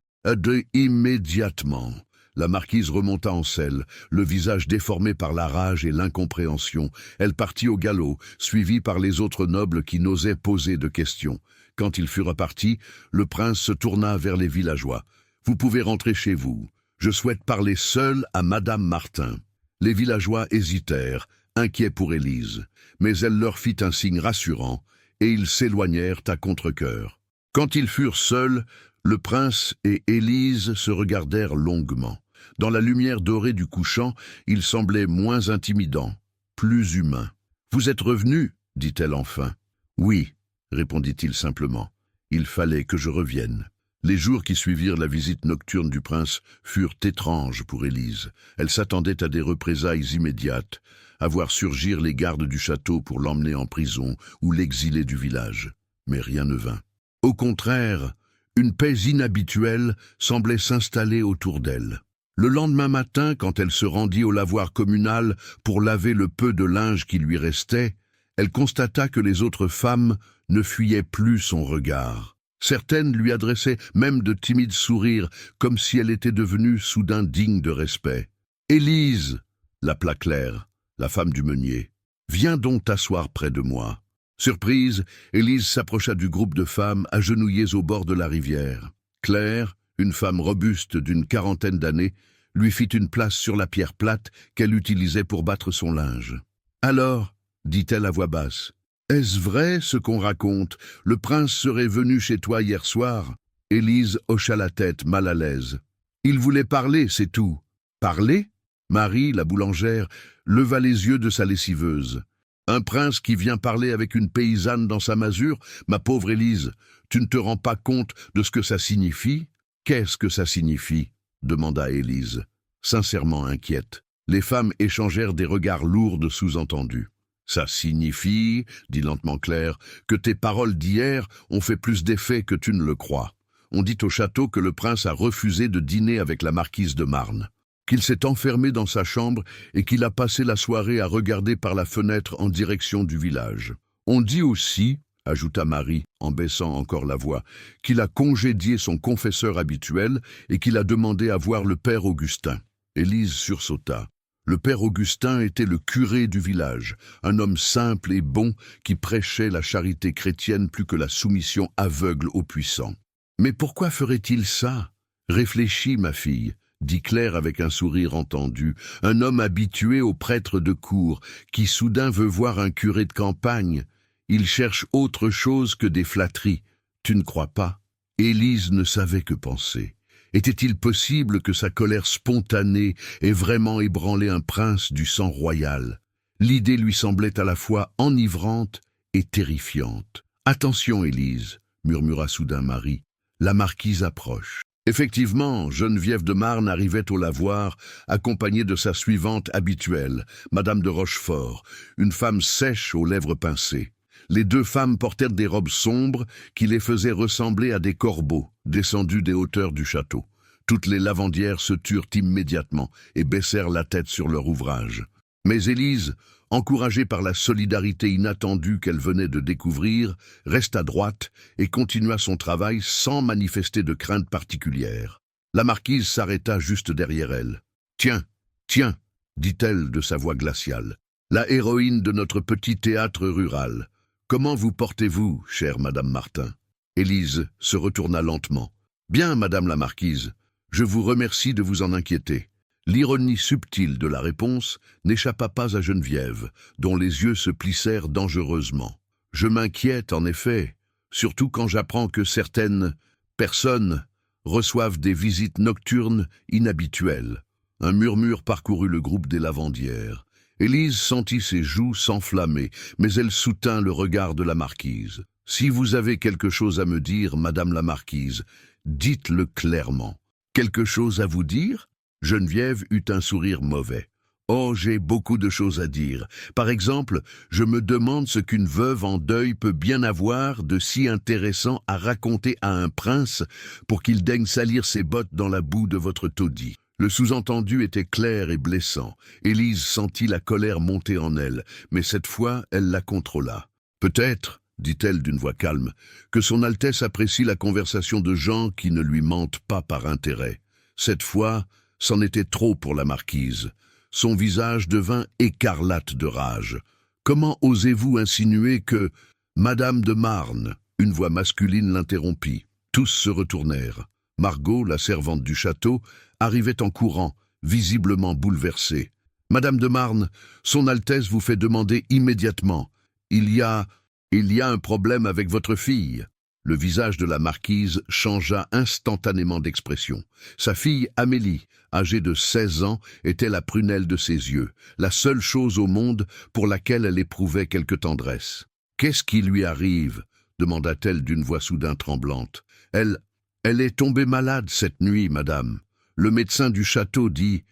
immédiatement. » La marquise remonta en selle, le visage déformé par la rage et l'incompréhension. Elle partit au galop, suivie par les autres nobles qui n'osaient poser de questions. Quand ils furent repartis, le prince se tourna vers les villageois. « Vous pouvez rentrer chez vous. Je souhaite parler seul à Madame Martin. » Les villageois hésitèrent, inquiets pour Élise, mais elle leur fit un signe rassurant, et ils s'éloignèrent à contre-cœur. Quand ils furent seuls, le prince et Élise se regardèrent longuement. Dans la lumière dorée du couchant, il semblait moins intimidant, plus humain. « Vous êtes revenu ?» dit-elle enfin. « Oui », répondit-il simplement. « Il fallait que je revienne. » Les jours qui suivirent la visite nocturne du prince furent étranges pour Élise. Elle s'attendait à des représailles immédiates, à voir surgir les gardes du château pour l'emmener en prison ou l'exiler du village. Mais rien ne vint. Au contraire, une paix inhabituelle semblait s'installer autour d'elle. Le lendemain matin, quand elle se rendit au lavoir communal pour laver le peu de linge qui lui restait, elle constata que les autres femmes ne fuyaient plus son regard. Certaines lui adressaient même de timides sourires, comme si elle était devenue soudain digne de respect. « Élise !» l'appela Claire, la femme du meunier. « Viens donc t'asseoir près de moi. » Surprise, Élise s'approcha du groupe de femmes agenouillées au bord de la rivière. Claire, une femme robuste d'une quarantaine d'années, lui fit une place sur la pierre plate qu'elle utilisait pour battre son linge. « Alors, » dit-elle à voix basse, « est-ce vrai ce qu'on raconte? Le prince serait venu chez toi hier soir ?» Élise hocha la tête, mal à l'aise. « Il voulait parler, c'est tout. »« Parler ?» Marie, la boulangère, leva les yeux de sa lessiveuse. « Un prince qui vient parler avec une paysanne dans sa masure? Ma pauvre Élise, tu ne te rends pas compte de ce que ça signifie ?»« Qu'est-ce que ça signifie ?» demanda Élise, sincèrement inquiète. Les femmes échangèrent des regards lourds de sous-entendus. « Ça signifie, dit lentement Claire, que tes paroles d'hier ont fait plus d'effet que tu ne le crois. On dit au château que le prince a refusé de dîner avec la marquise de Marne, qu'il s'est enfermé dans sa chambre et qu'il a passé la soirée à regarder par la fenêtre en direction du village. On dit aussi, ajouta Marie, en baissant encore la voix, qu'il a congédié son confesseur habituel et qu'il a demandé à voir le père Augustin. Élise sursauta. Le père Augustin était le curé du village, un homme simple et bon qui prêchait la charité chrétienne plus que la soumission aveugle aux puissants. « Mais pourquoi ferait-il ça ? Réfléchis, ma fille, » dit Claire avec un sourire entendu, un homme habitué aux prêtres de cour, qui soudain veut voir un curé de campagne. Il cherche autre chose que des flatteries. Tu ne crois pas ? Élise ne savait que penser. Était-il possible que sa colère spontanée ait vraiment ébranlé un prince du sang royal? L'idée lui semblait à la fois enivrante et terrifiante. « Attention, Élise, » murmura soudain Marie, « la marquise approche. » Effectivement, Geneviève de Marne arrivait au lavoir, accompagnée de sa suivante habituelle, Madame de Rochefort, une femme sèche aux lèvres pincées. Les deux femmes portèrent des robes sombres qui les faisaient ressembler à des corbeaux descendus des hauteurs du château. Toutes les lavandières se turent immédiatement et baissèrent la tête sur leur ouvrage. Mais Élise, encouragée par la solidarité inattendue qu'elle venait de découvrir, resta droite et continua son travail sans manifester de crainte particulière. La marquise s'arrêta juste derrière elle. « Tiens, tiens !» dit-elle de sa voix glaciale. « La héroïne de notre petit théâtre rural. Comment vous portez-vous, chère Madame Martin ?» Élise se retourna lentement. « Bien, Madame la marquise, je vous remercie de vous en inquiéter. » L'ironie subtile de la réponse n'échappa pas à Geneviève, dont les yeux se plissèrent dangereusement. « Je m'inquiète, en effet, surtout quand j'apprends que certaines personnes reçoivent des visites nocturnes inhabituelles. » Un murmure parcourut le groupe des lavandières. Élise sentit ses joues s'enflammer, mais elle soutint le regard de la marquise. « Si vous avez quelque chose à me dire, Madame la marquise, dites-le clairement. »« Quelque chose à vous dire ?» Geneviève eut un sourire mauvais. « Oh, j'ai beaucoup de choses à dire. Par exemple, je me demande ce qu'une veuve en deuil peut bien avoir de si intéressant à raconter à un prince pour qu'il daigne salir ses bottes dans la boue de votre taudis. » Le sous-entendu était clair et blessant. Élise sentit la colère monter en elle, mais cette fois, elle la contrôla. « Peut-être, » dit-elle d'une voix calme, « que son Altesse apprécie la conversation de gens qui ne lui mentent pas par intérêt. » Cette fois, c'en était trop pour la marquise. Son visage devint écarlate de rage. « Comment osez-vous insinuer que... » Madame de Marne, une voix masculine l'interrompit. Tous se retournèrent. Margot, la servante du château, arrivait en courant, visiblement bouleversée. « Madame de Marne, son Altesse vous fait demander immédiatement. Il y a un problème avec votre fille. » Le visage de la marquise changea instantanément d'expression. Sa fille Amélie, âgée de 16 ans, était la prunelle de ses yeux, la seule chose au monde pour laquelle elle éprouvait quelque tendresse. « Qu'est-ce qui lui arrive ?» demanda-t-elle d'une voix soudain tremblante. « Elle est tombée malade cette nuit, madame. Le médecin du château dit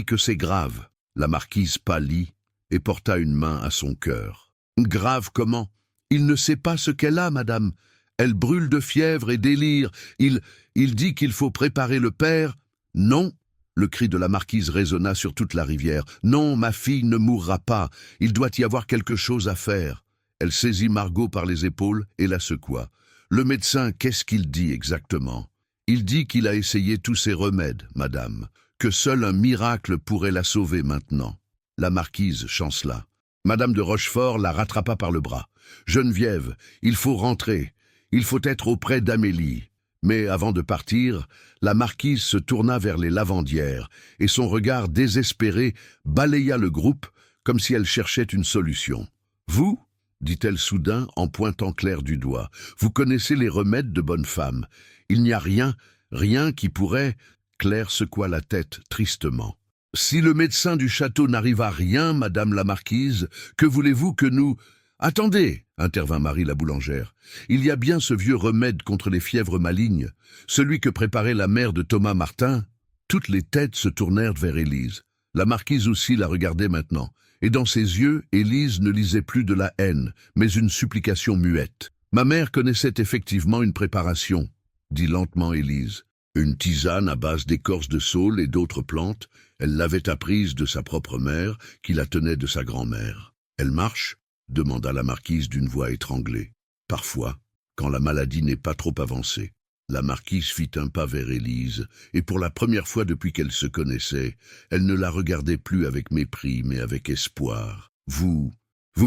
que c'est grave. » La marquise pâlit et porta une main à son cœur. « Grave comment ? Il ne sait pas ce qu'elle a, madame. Elle brûle de fièvre et délire. Il dit qu'il faut préparer le père. »« Non !» Le cri de la marquise résonna sur toute la rivière. « Non, ma fille ne mourra pas. Il doit y avoir quelque chose à faire. » Elle saisit Margot par les épaules et la secoua. « Le médecin, qu'est-ce qu'il dit exactement ?»« Il dit qu'il a essayé tous ses remèdes, madame, que seul un miracle pourrait la sauver maintenant. » La marquise chancela. Madame de Rochefort la rattrapa par le bras. « Geneviève, il faut rentrer. Il faut être auprès d'Amélie. » Mais avant de partir, la marquise se tourna vers les lavandières et son regard désespéré balaya le groupe comme si elle cherchait une solution. « Vous ?» dit-elle soudain en pointant Claire du doigt. « Vous connaissez les remèdes de bonne femme. Il n'y a rien qui pourrait... » Claire secoua la tête tristement. « Si le médecin du château n'arrive à rien, madame la marquise, que voulez-vous que nous... » « Attendez !» intervint Marie la boulangère. « Il y a bien ce vieux remède contre les fièvres malignes, celui que préparait la mère de Thomas Martin. » Toutes les têtes se tournèrent vers Élise. La marquise aussi la regardait maintenant, et dans ses yeux, Élise ne lisait plus de la haine, mais une supplication muette. « Ma mère connaissait effectivement une préparation, » dit lentement Élise. « Une tisane à base d'écorce de saule et d'autres plantes. Elle l'avait apprise de sa propre mère, qui la tenait de sa grand-mère. »« Elle marche ?» demanda la marquise d'une voix étranglée. Parfois, quand la maladie n'est pas trop avancée. La marquise fit un pas vers Élise, et pour la première fois depuis qu'elle se connaissait, elle ne la regardait plus avec mépris, mais avec espoir. « Vous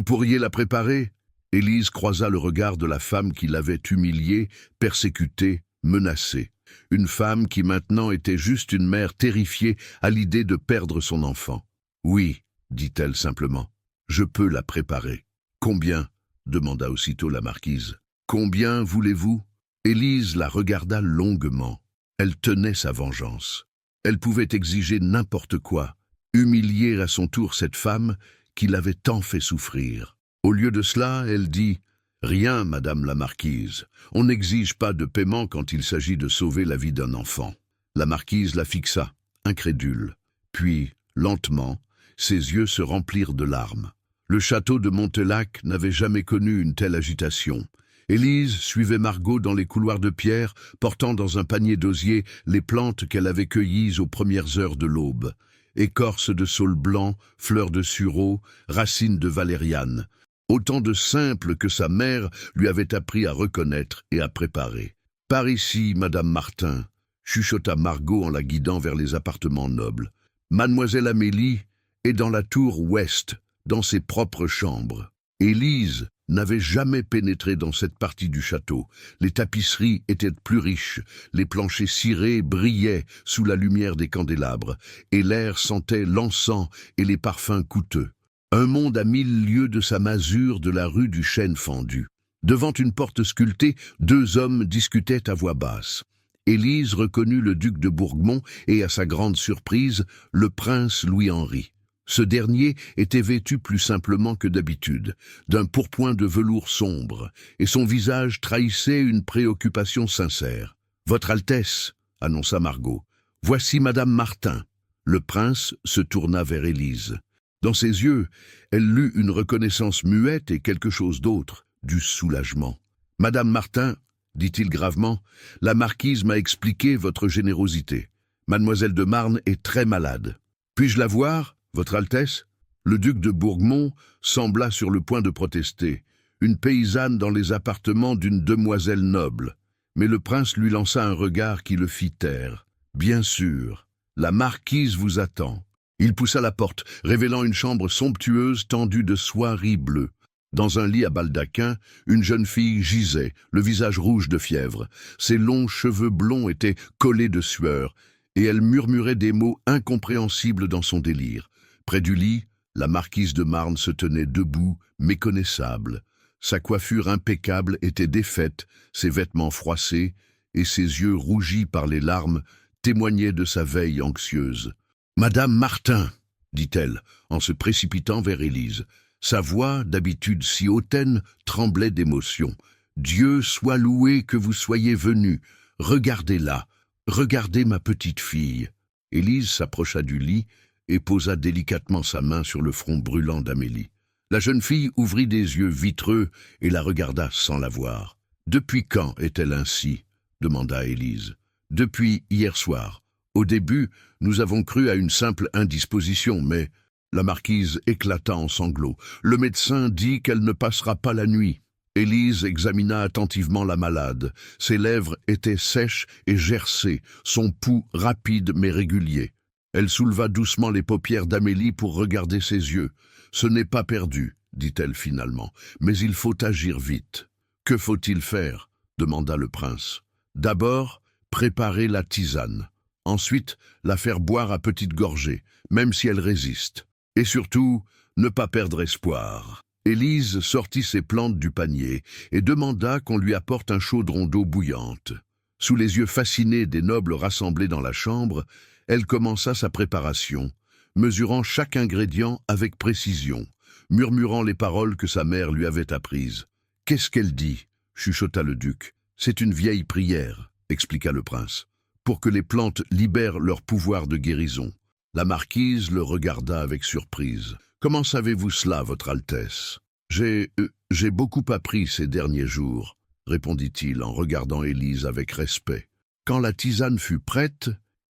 pourriez la préparer ?» Élise croisa le regard de la femme qui l'avait humiliée, persécutée, menacée. Une femme qui maintenant était juste une mère terrifiée à l'idée de perdre son enfant. « Oui, » dit-elle simplement, « je peux la préparer. »« Combien ?» demanda aussitôt la marquise. « Combien voulez-vous » Élise la regarda longuement. Elle tenait sa vengeance. Elle pouvait exiger n'importe quoi, humilier à son tour cette femme qui l'avait tant fait souffrir. Au lieu de cela, elle dit « Rien, madame la marquise. On n'exige pas de paiement quand il s'agit de sauver la vie d'un enfant. » La marquise la fixa, incrédule. Puis, lentement, ses yeux se remplirent de larmes. Le château de Montelac n'avait jamais connu une telle agitation. Élise suivait Margot dans les couloirs de pierre, portant dans un panier d'osier les plantes qu'elle avait cueillies aux premières heures de l'aube. Écorce de saule blanc, fleurs de sureau, racines de valériane. Autant de simples que sa mère lui avait appris à reconnaître et à préparer. « Par ici, madame Martin », chuchota Margot en la guidant vers les appartements nobles. « Mademoiselle Amélie est dans la tour ouest, dans ses propres chambres. » Élise n'avait jamais pénétré dans cette partie du château. Les tapisseries étaient plus riches, les planchers cirés brillaient sous la lumière des candélabres, et l'air sentait l'encens et les parfums coûteux. Un monde à 1000 lieues de sa masure de la rue du Chêne fendu. Devant une porte sculptée, 2 hommes discutaient à voix basse. Élise reconnut le duc de Bourgmont et, à sa grande surprise, le prince Louis-Henri. Ce dernier était vêtu plus simplement que d'habitude, d'un pourpoint de velours sombre, et son visage trahissait une préoccupation sincère. « Votre Altesse » annonça Margot. « Voici madame Martin. » Le prince se tourna vers Élise. Dans ses yeux, elle lut une reconnaissance muette et quelque chose d'autre, du soulagement. « Madame Martin, » dit-il gravement, « la marquise m'a expliqué votre générosité. Mademoiselle de Marne est très malade. Puis-je la voir, Votre Altesse ?» Le duc de Bourgmont sembla sur le point de protester. Une paysanne dans les appartements d'une demoiselle noble. Mais le prince lui lança un regard qui le fit taire. « Bien sûr, la marquise vous attend. » Il poussa la porte, révélant une chambre somptueuse tendue de soieries bleues. Dans un lit à baldaquin, une jeune fille gisait, le visage rouge de fièvre. Ses longs cheveux blonds étaient collés de sueur, et elle murmurait des mots incompréhensibles dans son délire. Près du lit, la marquise de Marne se tenait debout, méconnaissable. Sa coiffure impeccable était défaite, ses vêtements froissés, et ses yeux rougis par les larmes témoignaient de sa veille anxieuse. « Madame Martin » dit-elle, en se précipitant vers Élise. Sa voix, d'habitude si hautaine, tremblait d'émotion. « Dieu soit loué que vous soyez venue. Regardez-la. Regardez ma petite fille. » Élise s'approcha du lit et posa délicatement sa main sur le front brûlant d'Amélie. La jeune fille ouvrit des yeux vitreux et la regarda sans la voir. « Depuis quand est-elle ainsi ?» demanda Élise. « Depuis hier soir. Au début, nous avons cru à une simple indisposition, mais... » La marquise éclata en sanglots. « Le médecin dit qu'elle ne passera pas la nuit. » Élise examina attentivement la malade. Ses lèvres étaient sèches et gercées, son pouls rapide mais régulier. Elle souleva doucement les paupières d'Amélie pour regarder ses yeux. « Ce n'est pas perdu, » dit-elle finalement, « mais il faut agir vite. »« Que faut-il faire ?» demanda le prince. « D'abord, préparer la tisane. Ensuite, la faire boire à petites gorgées, même si elle résiste. Et surtout, ne pas perdre espoir. » Élise sortit ses plantes du panier et demanda qu'on lui apporte un chaudron d'eau bouillante. Sous les yeux fascinés des nobles rassemblés dans la chambre, elle commença sa préparation, mesurant chaque ingrédient avec précision, murmurant les paroles que sa mère lui avait apprises. « Qu'est-ce qu'elle dit ?» chuchota le duc. « C'est une vieille prière, » expliqua le prince, « pour que les plantes libèrent leur pouvoir de guérison. » La marquise le regarda avec surprise. « Comment savez-vous cela, Votre Altesse ?»« J'ai beaucoup appris ces derniers jours, » répondit-il en regardant Élise avec respect. Quand la tisane fut prête,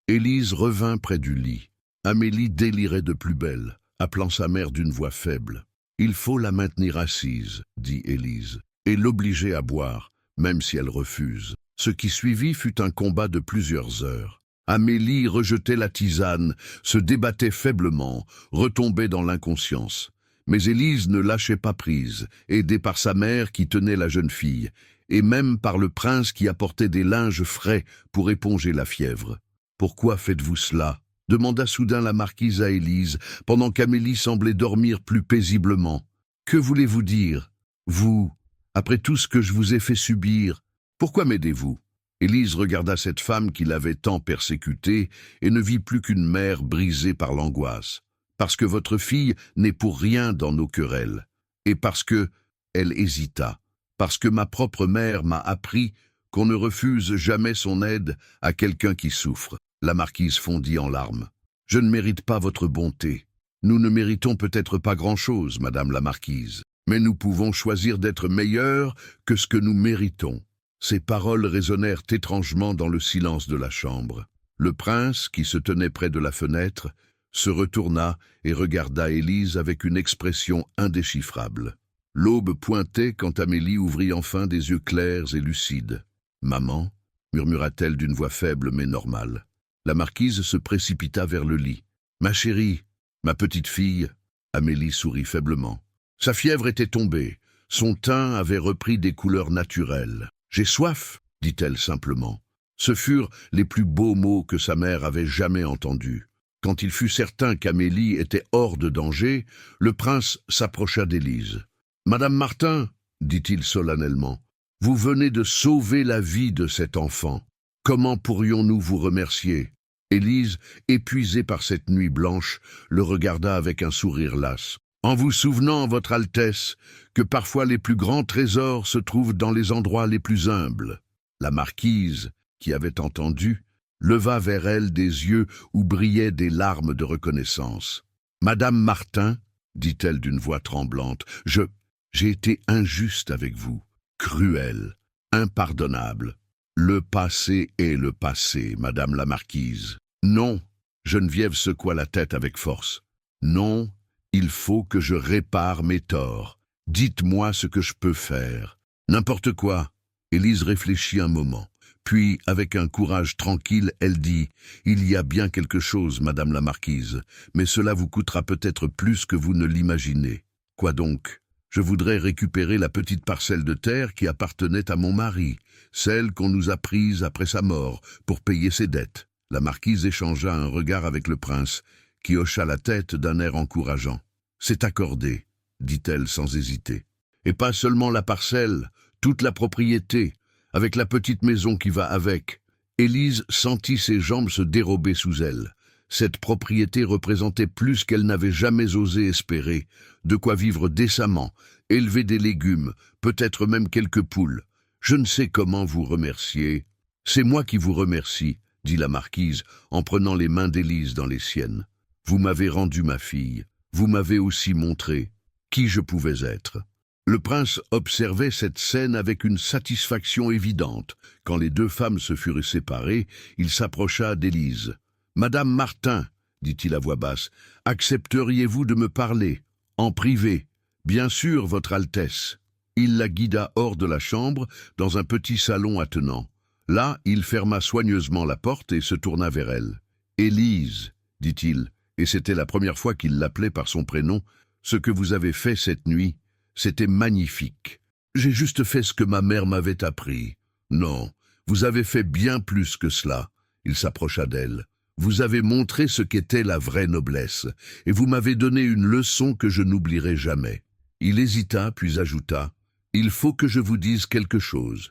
Élise revint près du lit. Amélie délirait de plus belle, appelant sa mère d'une voix faible. « Il faut la maintenir assise, » dit Élise. et l'obliger à boire, même si elle refuse. Ce qui suivit fut un combat de plusieurs heures. Amélie rejetait la tisane, se débattait faiblement, retombait dans l'inconscience. Mais Élise ne lâchait pas prise, aidée par sa mère qui tenait la jeune fille, et même par le prince qui apportait des linges frais pour éponger la fièvre. « Pourquoi faites-vous cela ?» demanda soudain la marquise à Élise, pendant qu'Amélie semblait dormir plus paisiblement. « Que voulez-vous dire, vous, après tout ce que je vous ai fait subir? Pourquoi m'aidez-vous » Élise regarda cette femme qui l'avait tant persécutée et ne vit plus qu'une mère brisée par l'angoisse. « Parce que votre fille n'est pour rien dans nos querelles. Et parce que... » Elle hésita. « Parce que ma propre mère m'a appris qu'on ne refuse jamais son aide à quelqu'un qui souffre. » La marquise fondit en larmes. « Je ne mérite pas votre bonté. Nous ne méritons peut-être pas grand-chose, madame la marquise, mais nous pouvons choisir d'être meilleurs que ce que nous méritons. » Ces paroles résonnèrent étrangement dans le silence de la chambre. Le prince, qui se tenait près de la fenêtre, se retourna et regarda Élise avec une expression indéchiffrable. L'aube pointait quand Amélie ouvrit enfin des yeux clairs et lucides. « Maman » murmura-t-elle d'une voix faible mais normale. La marquise se précipita vers le lit. « Ma chérie, ma petite fille » Amélie sourit faiblement. Sa fièvre était tombée. Son teint avait repris des couleurs naturelles. « J'ai soif » dit-elle simplement. Ce furent les plus beaux mots que sa mère avait jamais entendus. Quand il fut certain qu'Amélie était hors de danger, le prince s'approcha d'Élise. « Madame Martin, dit-il solennellement, vous venez de sauver la vie de cet enfant. Comment pourrions-nous vous remercier ?» Élise, épuisée par cette nuit blanche, le regarda avec un sourire las. « En vous souvenant, Votre Altesse, que parfois les plus grands trésors se trouvent dans les endroits les plus humbles. » La marquise, qui avait entendu, leva vers elle des yeux où brillaient des larmes de reconnaissance. « Madame Martin, dit-elle d'une voix tremblante, j'ai été injuste avec vous, cruelle, impardonnable. Le passé est le passé, madame la marquise. Non, Geneviève secoua la tête avec force. Non, il faut que je répare mes torts. Dites-moi ce que je peux faire. N'importe quoi. » Élise réfléchit un moment. Puis, avec un courage tranquille, elle dit « Il y a bien quelque chose, madame la marquise, mais cela vous coûtera peut-être plus que vous ne l'imaginez. » « Quoi donc ? » « Je voudrais récupérer la petite parcelle de terre qui appartenait à mon mari, celle qu'on nous a prise après sa mort, pour payer ses dettes. » La marquise échangea un regard avec le prince, qui hocha la tête d'un air encourageant. « C'est accordé, » dit-elle sans hésiter. « Et pas seulement la parcelle, toute la propriété, avec la petite maison qui va avec. » Élise sentit ses jambes se dérober sous elle. Cette propriété représentait plus qu'elle n'avait jamais osé espérer, de quoi vivre décemment, élever des légumes, peut-être même quelques poules. « Je ne sais comment vous remercier. »« C'est moi qui vous remercie, » dit la marquise en prenant les mains d'Élise dans les siennes. « Vous m'avez rendu ma fille. Vous m'avez aussi montré qui je pouvais être. » Le prince observait cette scène avec une satisfaction évidente. Quand les deux femmes se furent séparées, il s'approcha d'Élise. « Madame Martin, dit-il à voix basse, accepteriez-vous de me parler, en privé? Bien sûr, Votre Altesse. » Il la guida hors de la chambre, dans un petit salon attenant. Là, il ferma soigneusement la porte et se tourna vers elle. « Élise, dit-il, et c'était la première fois qu'il l'appelait par son prénom, ce que vous avez fait cette nuit, c'était magnifique. J'ai juste fait ce que ma mère m'avait appris. Non, vous avez fait bien plus que cela. » Il s'approcha d'elle. « Vous avez montré ce qu'était la vraie noblesse, et vous m'avez donné une leçon que je n'oublierai jamais. » Il hésita, puis ajouta, « Il faut que je vous dise quelque chose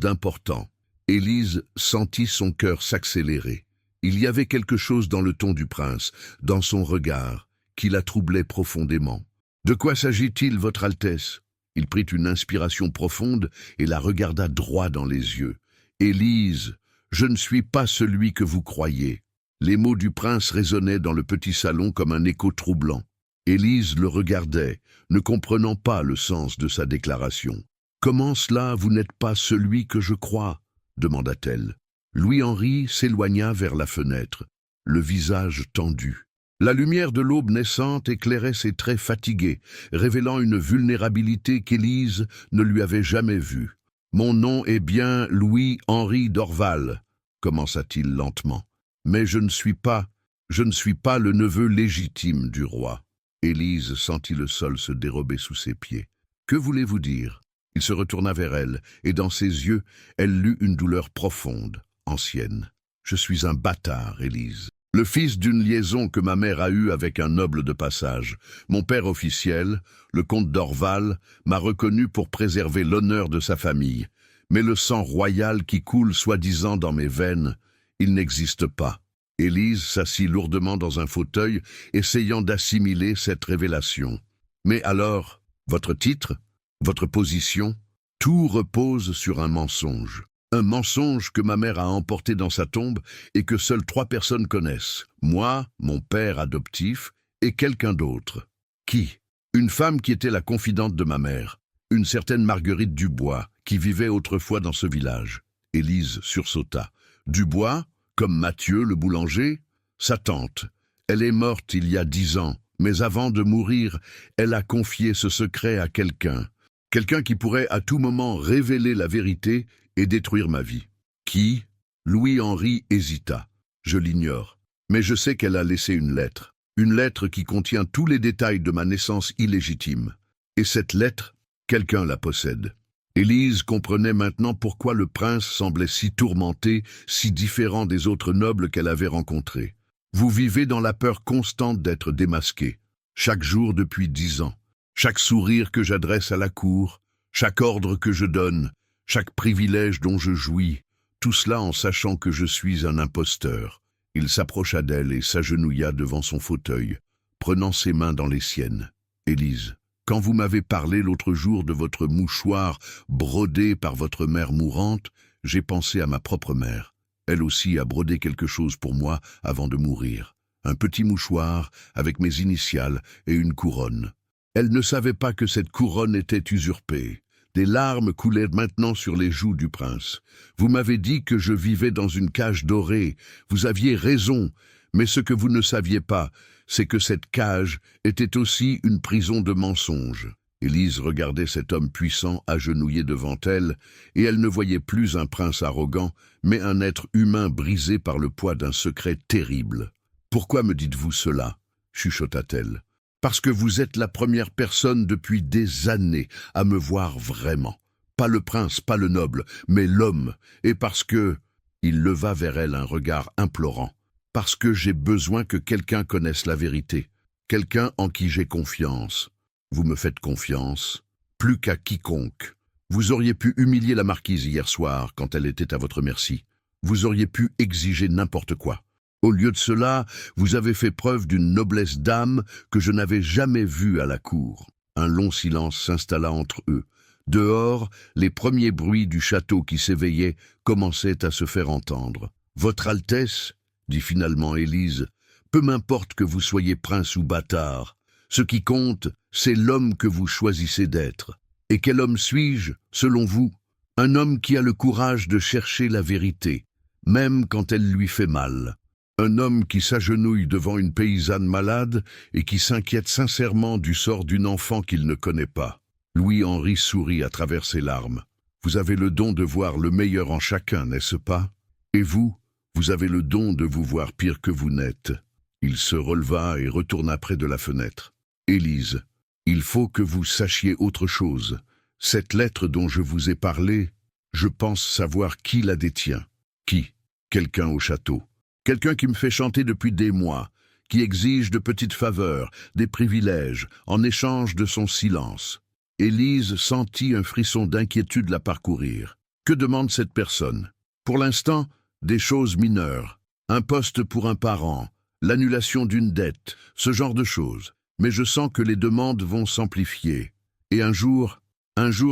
d'important. » Élise sentit son cœur s'accélérer. Il y avait quelque chose dans le ton du prince, dans son regard, qui la troublait profondément. « De quoi s'agit-il, Votre Altesse ?» Il prit une inspiration profonde et la regarda droit dans les yeux. « Élise, je ne suis pas celui que vous croyez. » Les mots du prince résonnaient dans le petit salon comme un écho troublant. Élise le regardait, ne comprenant pas le sens de sa déclaration. « Comment cela, vous n'êtes pas celui que je crois ?» demanda-t-elle. Louis-Henri s'éloigna vers la fenêtre, le visage tendu. La lumière de l'aube naissante éclairait ses traits fatigués, révélant une vulnérabilité qu'Élise ne lui avait jamais vue. « Mon nom est bien Louis-Henri Dorval, commença-t-il lentement. Mais je ne suis pas le neveu légitime du roi. Élise sentit le sol se dérober sous ses pieds. Que voulez-vous dire? Il se retourna vers elle, et dans ses yeux, elle lut une douleur profonde, ancienne. Je suis un bâtard, Élise. Le fils d'une liaison que ma mère a eue avec un noble de passage. Mon père officiel, le comte d'Orval, m'a reconnu pour préserver l'honneur de sa famille. Mais le sang royal qui coule soi-disant dans mes veines, il n'existe pas. Élise s'assit lourdement dans un fauteuil, essayant d'assimiler cette révélation. Mais alors, votre titre, votre position, tout repose sur un mensonge. Un mensonge que ma mère a emporté dans sa tombe et que seules 3 personnes connaissent. Moi, mon père adoptif et quelqu'un d'autre. Qui? Une femme qui était la confidente de ma mère. Une certaine Marguerite Dubois, qui vivait autrefois dans ce village. Élise sursauta. Dubois, comme Mathieu le boulanger? Sa tante. Elle est morte il y a 10 ans, mais avant de mourir, elle a confié ce secret à quelqu'un. Quelqu'un qui pourrait à tout moment révéler la vérité et détruire ma vie. Qui? Louis-Henri hésita. Je l'ignore, mais je sais qu'elle a laissé une lettre qui contient tous les détails de ma naissance illégitime. Et cette lettre, quelqu'un la possède. Élise comprenait maintenant pourquoi le prince semblait si tourmenté, si différent des autres nobles qu'elle avait rencontrés. Vous vivez dans la peur constante d'être démasqué, chaque jour depuis 10 ans. Chaque sourire que j'adresse à la cour, chaque ordre que je donne, chaque privilège dont je jouis, tout cela en sachant que je suis un imposteur. Il s'approcha d'elle et s'agenouilla devant son fauteuil, prenant ses mains dans les siennes. Élise, quand vous m'avez parlé l'autre jour de votre mouchoir brodé par votre mère mourante, j'ai pensé à ma propre mère. Elle aussi a brodé quelque chose pour moi avant de mourir. Un petit mouchoir avec mes initiales et une couronne. Elle ne savait pas que cette couronne était usurpée. Des larmes coulaient maintenant sur les joues du prince. Vous m'avez dit que je vivais dans une cage dorée. Vous aviez raison, mais ce que vous ne saviez pas, c'est que cette cage était aussi une prison de mensonges. Élise regardait cet homme puissant agenouillé devant elle, et elle ne voyait plus un prince arrogant, mais un être humain brisé par le poids d'un secret terrible. « Pourquoi me dites-vous cela ?» chuchota-t-elle. « Parce que vous êtes la première personne depuis des années à me voir vraiment. Pas le prince, pas le noble, mais l'homme. Et parce que... » Il leva vers elle un regard implorant. « Parce que j'ai besoin que quelqu'un connaisse la vérité. Quelqu'un en qui j'ai confiance. Vous me faites confiance. Plus qu'à quiconque. Vous auriez pu humilier la marquise hier soir quand elle était à votre merci. Vous auriez pu exiger n'importe quoi. Au lieu de cela, vous avez fait preuve d'une noblesse d'âme que je n'avais jamais vue à la cour. » Un long silence s'installa entre eux. Dehors, les premiers bruits du château qui s'éveillaient commençaient à se faire entendre. « Votre Altesse, » dit finalement Élise, « peu m'importe que vous soyez prince ou bâtard. Ce qui compte, c'est l'homme que vous choisissez d'être. Et quel homme suis-je, selon vous? Un homme qui a le courage de chercher la vérité, même quand elle lui fait mal. Un homme qui s'agenouille devant une paysanne malade et qui s'inquiète sincèrement du sort d'une enfant qu'il ne connaît pas. » Louis-Henri sourit à travers ses larmes. « Vous avez le don de voir le meilleur en chacun, n'est-ce pas? Et vous, vous avez le don de vous voir pire que vous n'êtes. » Il se releva et retourna près de la fenêtre. « Élise, il faut que vous sachiez autre chose. Cette lettre dont je vous ai parlé, je pense savoir qui la détient. » « Qui? Quelqu'un au château. Quelqu'un qui me fait chanter depuis des mois, qui exige de petites faveurs, des privilèges, en échange de son silence. » Élise sentit un frisson d'inquiétude la parcourir. Que demande cette personne? Pour l'instant, des choses mineures. Un poste pour un parent, l'annulation d'une dette, ce genre de choses. Mais je sens que les demandes vont s'amplifier. Et un jour,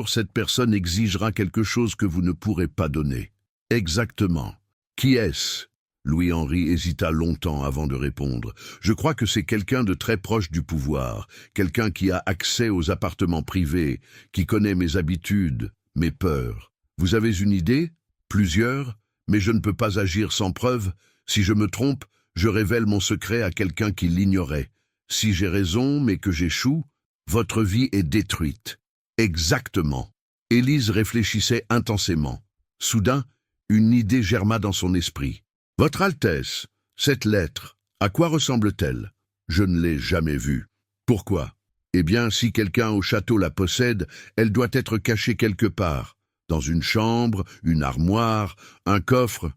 cette personne exigera quelque chose que vous ne pourrez pas donner. Exactement. Qui est-ce? Louis-Henri hésita longtemps avant de répondre. Je crois que c'est quelqu'un de très proche du pouvoir, quelqu'un qui a accès aux appartements privés, qui connaît mes habitudes, mes peurs. Vous avez une idée? Plusieurs? Mais je ne peux pas agir sans preuve. Si je me trompe, Je révèle mon secret à quelqu'un qui l'ignorait. Si j'ai raison, mais que j'échoue, votre vie est détruite. Exactement. Élise réfléchissait intensément. Soudain, une idée germa dans son esprit. Votre Altesse, cette lettre, à quoi ressemble-t-elle? Je ne l'ai jamais vue. Pourquoi? Eh bien, si quelqu'un au château la possède, elle doit être cachée quelque part. Dans une chambre, une armoire, un coffre.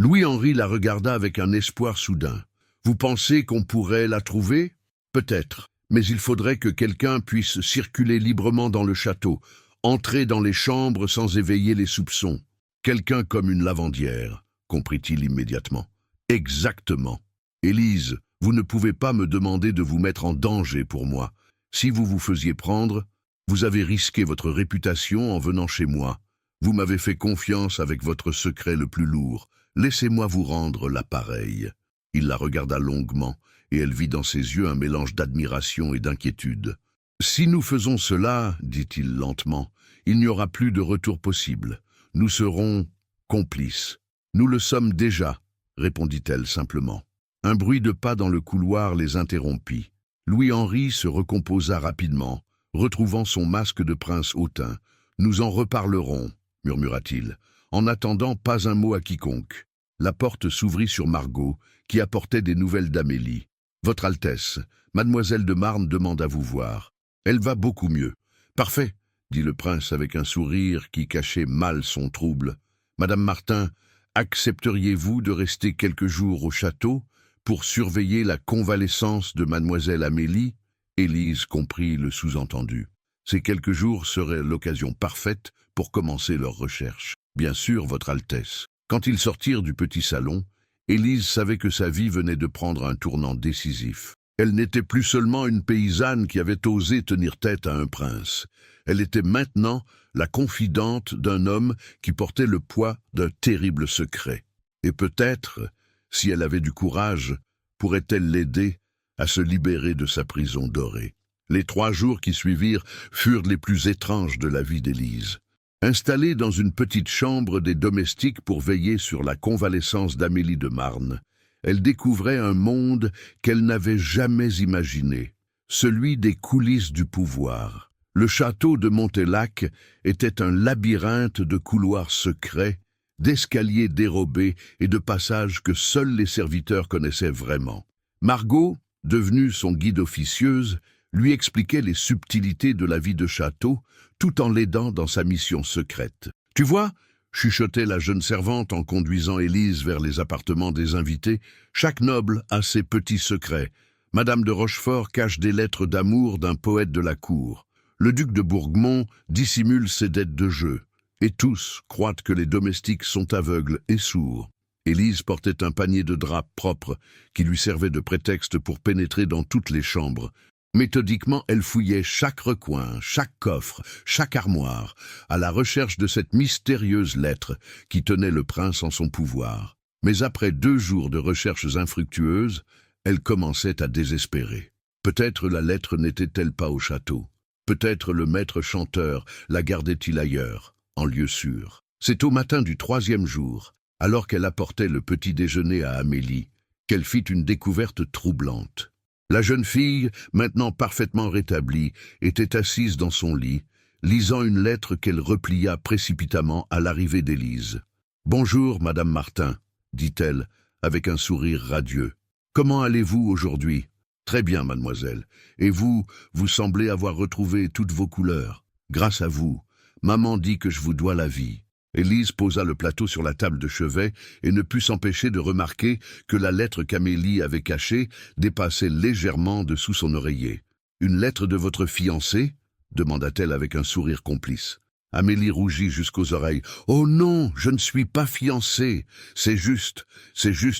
Louis-Henri la regarda avec un espoir soudain. Vous pensez qu'on pourrait la trouver? Peut-être. Mais il faudrait que quelqu'un puisse circuler librement dans le château, entrer dans les chambres sans éveiller les soupçons. Quelqu'un comme une lavandière, comprit-il immédiatement. Exactement. Élise, vous ne pouvez pas me demander de vous mettre en danger pour moi. Si vous vous faisiez prendre, vous avez risqué votre réputation en venant chez moi. Vous m'avez fait confiance avec votre secret le plus lourd. Laissez-moi vous rendre l'appareil. Il la regarda longuement, et elle vit dans ses yeux un mélange d'admiration et d'inquiétude. Si nous faisons cela, dit-il lentement, il n'y aura plus de retour possible. Nous serons complices. Nous le sommes déjà, répondit-elle simplement. Un bruit de pas dans le couloir les interrompit. Louis-Henri se recomposa rapidement, retrouvant son masque de prince hautain. « Nous en reparlerons », murmura-t-il. En attendant, pas un mot à quiconque. La porte s'ouvrit sur Margot, qui apportait des nouvelles d'Amélie. « Votre Altesse, mademoiselle de Marne demande à vous voir. Elle va beaucoup mieux. »« Parfait, » dit le prince avec un sourire qui cachait mal son trouble. « Madame Martin, accepteriez-vous de rester quelques jours au château pour surveiller la convalescence de mademoiselle Amélie ?» Élise comprit le sous-entendu. Ces quelques jours seraient l'occasion parfaite pour commencer leurs recherches. « Bien sûr, votre Altesse. » Quand ils sortirent du petit salon, Élise savait que sa vie venait de prendre un tournant décisif. Elle n'était plus seulement une paysanne qui avait osé tenir tête à un prince. Elle était maintenant la confidente d'un homme qui portait le poids d'un terrible secret. Et peut-être, si elle avait du courage, pourrait-elle l'aider à se libérer de sa prison dorée. Les 3 jours qui suivirent furent les plus étranges de la vie d'Élise. Installée dans une petite chambre des domestiques pour veiller sur la convalescence d'Amélie de Marne, elle découvrait un monde qu'elle n'avait jamais imaginé, celui des coulisses du pouvoir. Le château de Montélac était un labyrinthe de couloirs secrets, d'escaliers dérobés et de passages que seuls les serviteurs connaissaient vraiment. Margot, devenue son guide officieuse, lui expliquait les subtilités de la vie de château, tout en l'aidant dans sa mission secrète. « Tu vois » chuchotait la jeune servante en conduisant Élise vers les appartements des invités, « chaque noble a ses petits secrets. Madame de Rochefort cache des lettres d'amour d'un poète de la cour. Le duc de Bourgmont dissimule ses dettes de jeu. Et tous croient que les domestiques sont aveugles et sourds. » Élise portait un panier de draps propres qui lui servait de prétexte pour pénétrer dans toutes les chambres. Méthodiquement, elle fouillait chaque recoin, chaque coffre, chaque armoire, à la recherche de cette mystérieuse lettre qui tenait le prince en son pouvoir. Mais après 2 jours de recherches infructueuses, elle commençait à désespérer. Peut-être la lettre n'était-elle pas au château. Peut-être le maître chanteur la gardait-il ailleurs, en lieu sûr. C'est au matin du 3e jour, alors qu'elle apportait le petit déjeuner à Amélie, qu'elle fit une découverte troublante. La jeune fille, maintenant parfaitement rétablie, était assise dans son lit, lisant une lettre qu'elle replia précipitamment à l'arrivée d'Élise. « Bonjour, Madame Martin, » dit-elle, avec un sourire radieux. « Comment allez-vous aujourd'hui ?»« Très bien, mademoiselle. Et vous, vous semblez avoir retrouvé toutes vos couleurs. Grâce à vous, maman dit que je vous dois la vie. » Élise posa le plateau sur la table de chevet et ne put s'empêcher de remarquer que la lettre qu'Amélie avait cachée dépassait légèrement dessous son oreiller. « Une lettre de votre fiancé ?» demanda-t-elle avec un sourire complice. Amélie rougit jusqu'aux oreilles. « Oh non, je ne suis pas fiancée. C'est juste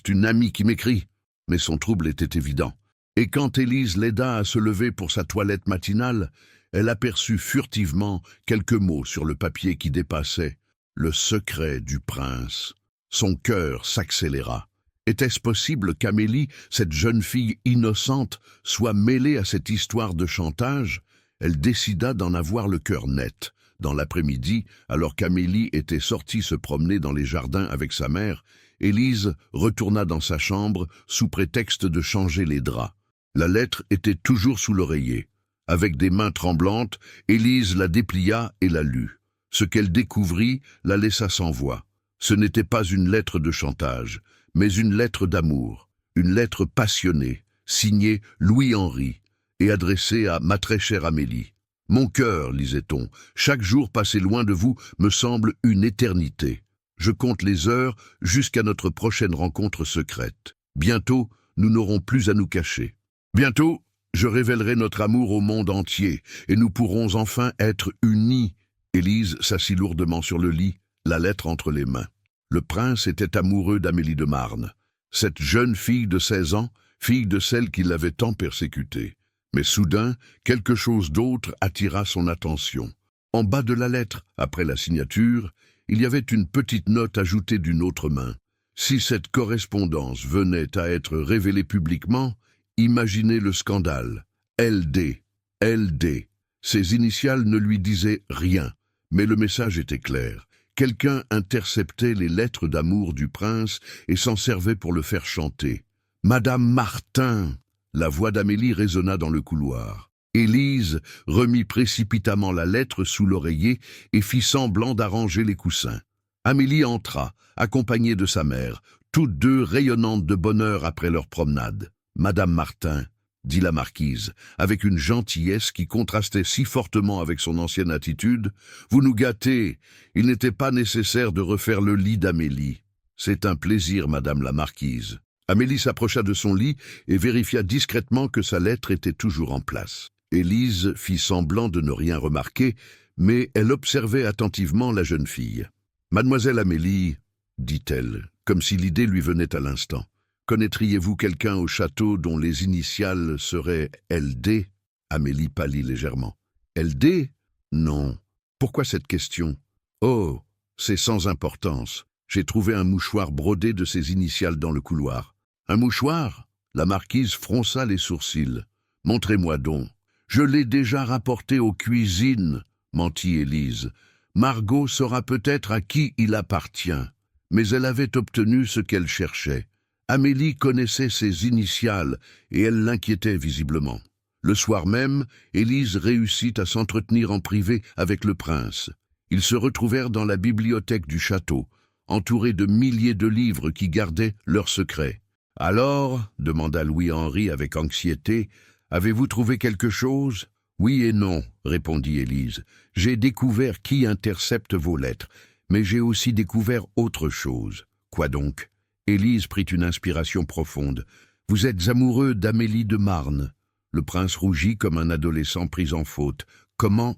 une amie qui m'écrit. » Mais son trouble était évident. Et quand Élise l'aida à se lever pour sa toilette matinale, elle aperçut furtivement quelques mots sur le papier qui dépassait. Le secret du prince. Son cœur s'accéléra. Était-ce possible qu'Amélie, cette jeune fille innocente, soit mêlée à cette histoire de chantage? Elle décida d'en avoir le cœur net. Dans l'après-midi, alors qu'Amélie était sortie se promener dans les jardins avec sa mère, Élise retourna dans sa chambre sous prétexte de changer les draps. La lettre était toujours sous l'oreiller. Avec des mains tremblantes, Élise la déplia et la lut. Ce qu'elle découvrit la laissa sans voix. Ce n'était pas une lettre de chantage, mais une lettre d'amour, une lettre passionnée, signée Louis-Henri, et adressée à ma très chère Amélie. « Mon cœur, lisait-on, chaque jour passé loin de vous me semble une éternité. Je compte les heures jusqu'à notre prochaine rencontre secrète. Bientôt, nous n'aurons plus à nous cacher. Bientôt, je révélerai notre amour au monde entier, et nous pourrons enfin être unis. » Élise s'assit lourdement sur le lit, la lettre entre les mains. Le prince était amoureux d'Amélie de Marne, cette jeune fille de 16 ans, fille de celle qui l'avait tant persécutée. Mais soudain, quelque chose d'autre attira son attention. En bas de la lettre, après la signature, il y avait une petite note ajoutée d'une autre main. Si cette correspondance venait à être révélée publiquement, imaginez le scandale. LD, LD. Ses initiales ne lui disaient rien, mais le message était clair. Quelqu'un interceptait les lettres d'amour du prince et s'en servait pour le faire chanter. « Madame Martin !» La voix d'Amélie résonna dans le couloir. Élise remit précipitamment la lettre sous l'oreiller et fit semblant d'arranger les coussins. Amélie entra, accompagnée de sa mère, toutes deux rayonnantes de bonheur après leur promenade. « Madame Martin !» dit la marquise, avec une gentillesse qui contrastait si fortement avec son ancienne attitude. « Vous nous gâtez. Il n'était pas nécessaire de refaire le lit d'Amélie. »« C'est un plaisir, madame la marquise. » Amélie s'approcha de son lit et vérifia discrètement que sa lettre était toujours en place. Élise fit semblant de ne rien remarquer, mais elle observait attentivement la jeune fille. « Mademoiselle Amélie, dit-elle, comme si l'idée lui venait à l'instant, connaîtriez-vous quelqu'un au château dont les initiales seraient LD ?» Amélie pâlit légèrement. « LD ? Non. Pourquoi cette question ? Oh, c'est sans importance. J'ai trouvé un mouchoir brodé de ces initiales dans le couloir. » « Un mouchoir ?» La marquise fronça les sourcils. « Montrez-moi donc. »« Je l'ai déjà rapporté aux cuisines, » mentit Élise. « Margot saura peut-être à qui il appartient. » Mais elle avait obtenu ce qu'elle cherchait. Amélie connaissait ses initiales et elle l'inquiétait visiblement. Le soir même, Élise réussit à s'entretenir en privé avec le prince. Ils se retrouvèrent dans la bibliothèque du château, entourés de milliers de livres qui gardaient leurs secrets. « Alors, demanda Louis-Henri avec anxiété, avez-vous trouvé quelque chose ? » « Oui et non, répondit Élise. J'ai découvert qui intercepte vos lettres, mais j'ai aussi découvert autre chose. Quoi donc ? Élise prit une inspiration profonde. Vous êtes amoureux d'Amélie de Marne. Le prince rougit comme un adolescent pris en faute. Comment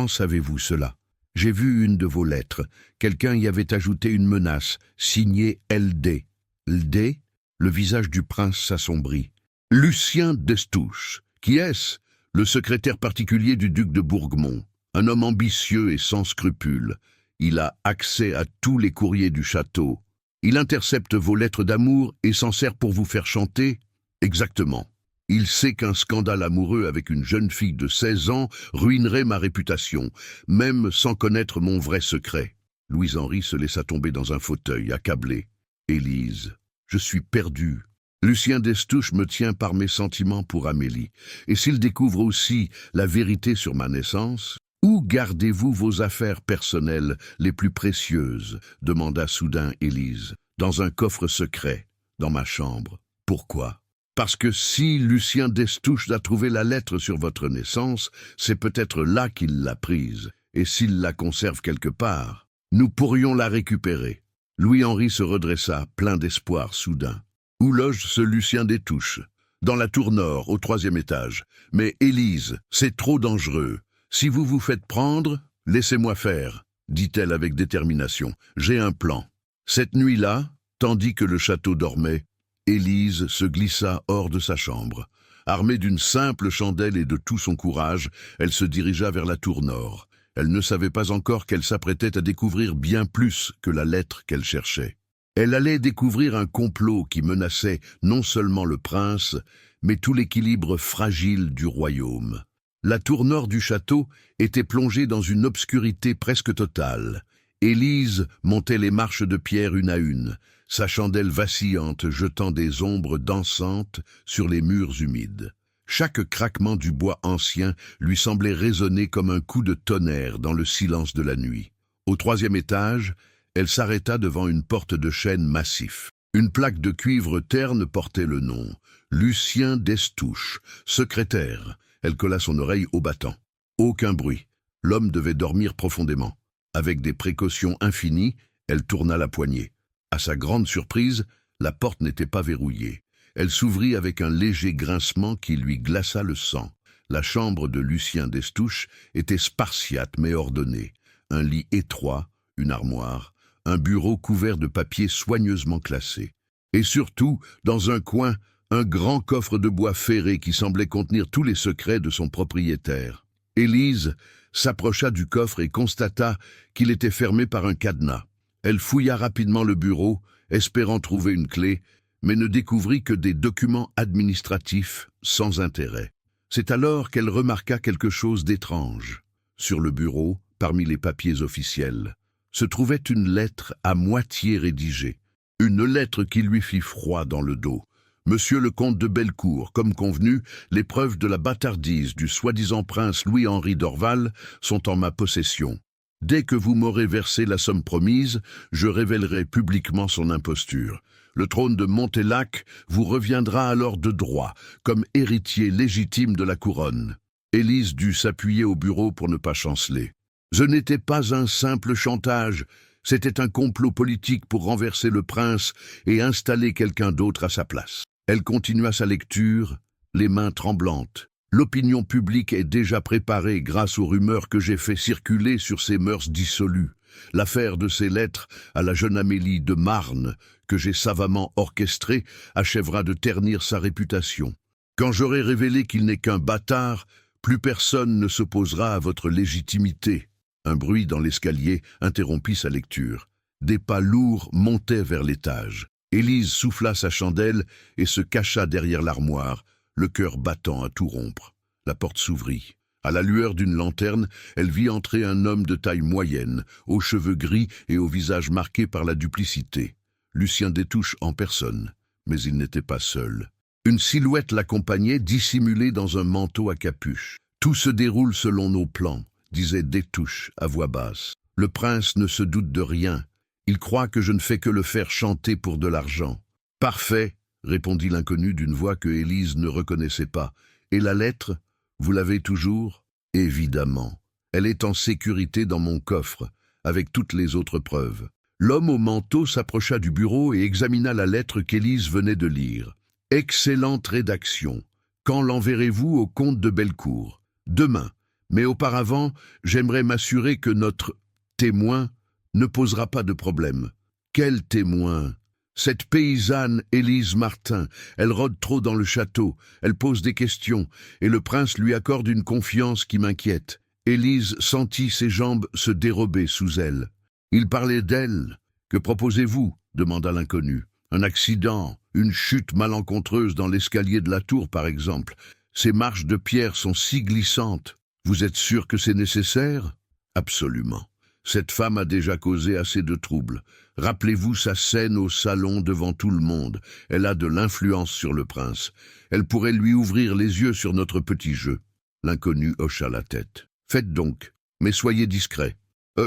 savez-vous cela ? J'ai vu une de vos lettres. Quelqu'un y avait ajouté une menace, signée LD. LD ? Le visage du prince s'assombrit. Lucien d'Estouches. Qui est-ce ? Le secrétaire particulier du duc de Bourgmont. Un homme ambitieux et sans scrupules. Il a accès à tous les courriers du château. Il intercepte vos lettres d'amour et s'en sert pour vous faire chanter ? Exactement. Il sait qu'un scandale amoureux avec une jeune fille de 16 ans ruinerait ma réputation, même sans connaître mon vrai secret. Louis-Henri se laissa tomber dans un fauteuil, accablé. Élise, je suis perdu. Lucien d'Estouches me tient par mes sentiments pour Amélie. Et s'il découvre aussi la vérité sur ma naissance, où gardez-vous vos affaires personnelles les plus précieuses ? Demanda soudain Élise. Dans un coffre secret, dans ma chambre. Pourquoi ? Parce que si Lucien d'Estouches a trouvé la lettre sur votre naissance, c'est peut-être là qu'il l'a prise. Et s'il la conserve quelque part, nous pourrions la récupérer. Louis-Henri se redressa, plein d'espoir soudain. Où loge ce Lucien d'Estouches ? Dans la tour nord, au 3e étage. Mais Élise, c'est trop dangereux. Si vous vous faites prendre, laissez-moi faire, dit-elle avec détermination. J'ai un plan. Cette nuit-là, tandis que le château dormait, Élise se glissa hors de sa chambre. Armée d'une simple chandelle et de tout son courage, elle se dirigea vers la tour nord. Elle ne savait pas encore qu'elle s'apprêtait à découvrir bien plus que la lettre qu'elle cherchait. Elle allait découvrir un complot qui menaçait non seulement le prince, mais tout l'équilibre fragile du royaume. La tour nord du château était plongée dans une obscurité presque totale. Élise montait les marches de pierre une à une. sa chandelle vacillante jetant des ombres dansantes sur les murs humides. Chaque craquement du bois ancien lui semblait résonner comme un coup de tonnerre dans le silence de la nuit. Au 3e étage, elle s'arrêta devant une porte de chêne massif. Une plaque de cuivre terne portait le nom « Lucien Destouches, secrétaire ». Elle colla son oreille au battant. Aucun bruit. L'homme devait dormir profondément. Avec des précautions infinies, elle tourna la poignée. À sa grande surprise, la porte n'était pas verrouillée. Elle s'ouvrit avec un léger grincement qui lui glaça le sang. La chambre de Lucien Destouches était spartiate mais ordonnée. Un lit étroit, une armoire, un bureau couvert de papiers soigneusement classés. Et surtout, dans un coin, un grand coffre de bois ferré qui semblait contenir tous les secrets de son propriétaire. Élise s'approcha du coffre et constata qu'il était fermé par un cadenas. Elle fouilla rapidement le bureau, espérant trouver une clé, mais ne découvrit que des documents administratifs sans intérêt. C'est alors qu'elle remarqua quelque chose d'étrange. Sur le bureau, parmi les papiers officiels, se trouvait une lettre à moitié rédigée. Une lettre qui lui fit froid dans le dos. Monsieur le comte de Bellecour, comme convenu, les preuves de la bâtardise du soi-disant prince Louis-Henri d'Orval sont en ma possession. Dès que vous m'aurez versé la somme promise, je révélerai publiquement son imposture. Le trône de Montélac vous reviendra alors de droit, comme héritier légitime de la couronne. Élise dut s'appuyer au bureau pour ne pas chanceler. Ce n'était pas un simple chantage, c'était un complot politique pour renverser le prince et installer quelqu'un d'autre à sa place. Elle continua sa lecture, les mains tremblantes. L'opinion publique est déjà préparée grâce aux rumeurs que j'ai fait circuler sur ses mœurs dissolues. L'affaire de ces lettres à la jeune Amélie de Marne, que j'ai savamment orchestrée, achèvera de ternir sa réputation. Quand j'aurai révélé qu'il n'est qu'un bâtard, plus personne ne s'opposera à votre légitimité. Un bruit dans l'escalier interrompit sa lecture. Des pas lourds montaient vers l'étage. Élise souffla sa chandelle et se cacha derrière l'armoire, le cœur battant à tout rompre. La porte s'ouvrit. À la lueur d'une lanterne, elle vit entrer un homme de taille moyenne, aux cheveux gris et au visage marqué par la duplicité. Lucien Destouches en personne, mais il n'était pas seul. Une silhouette l'accompagnait, dissimulée dans un manteau à capuche. « Tout se déroule selon nos plans », disait Destouches à voix basse. « Le prince ne se doute de rien. Il croit que je ne fais que le faire chanter pour de l'argent. »« Parfait », répondit l'inconnu d'une voix que Élise ne reconnaissait pas. « Et la lettre ? Vous l'avez toujours ? » ?»« Évidemment. Elle est en sécurité dans mon coffre, avec toutes les autres preuves. » L'homme au manteau s'approcha du bureau et examina la lettre qu'Élise venait de lire. « Excellente rédaction. Quand l'enverrez-vous au comte de Bellecour ? » ?»« Demain. Mais auparavant, j'aimerais m'assurer que notre témoin ne posera pas de problème. » »« Quel témoin ? » ?»« Cette paysanne, Élise Martin, elle rôde trop dans le château, elle pose des questions, et le prince lui accorde une confiance qui m'inquiète. » Élise sentit ses jambes se dérober sous elle. « Il parlait d'elle. Que proposez-vous » demanda l'inconnu. « Un accident, une chute malencontreuse dans l'escalier de la tour, par exemple. Ces marches de pierre sont si glissantes. Vous êtes sûr que c'est nécessaire ? » ?»« Absolument. Cette femme a déjà causé assez de troubles. Rappelez-vous sa scène au salon devant tout le monde. Elle a de l'influence sur le prince. Elle pourrait lui ouvrir les yeux sur notre petit jeu. » L'inconnu hocha la tête. « Faites donc, mais soyez discret. »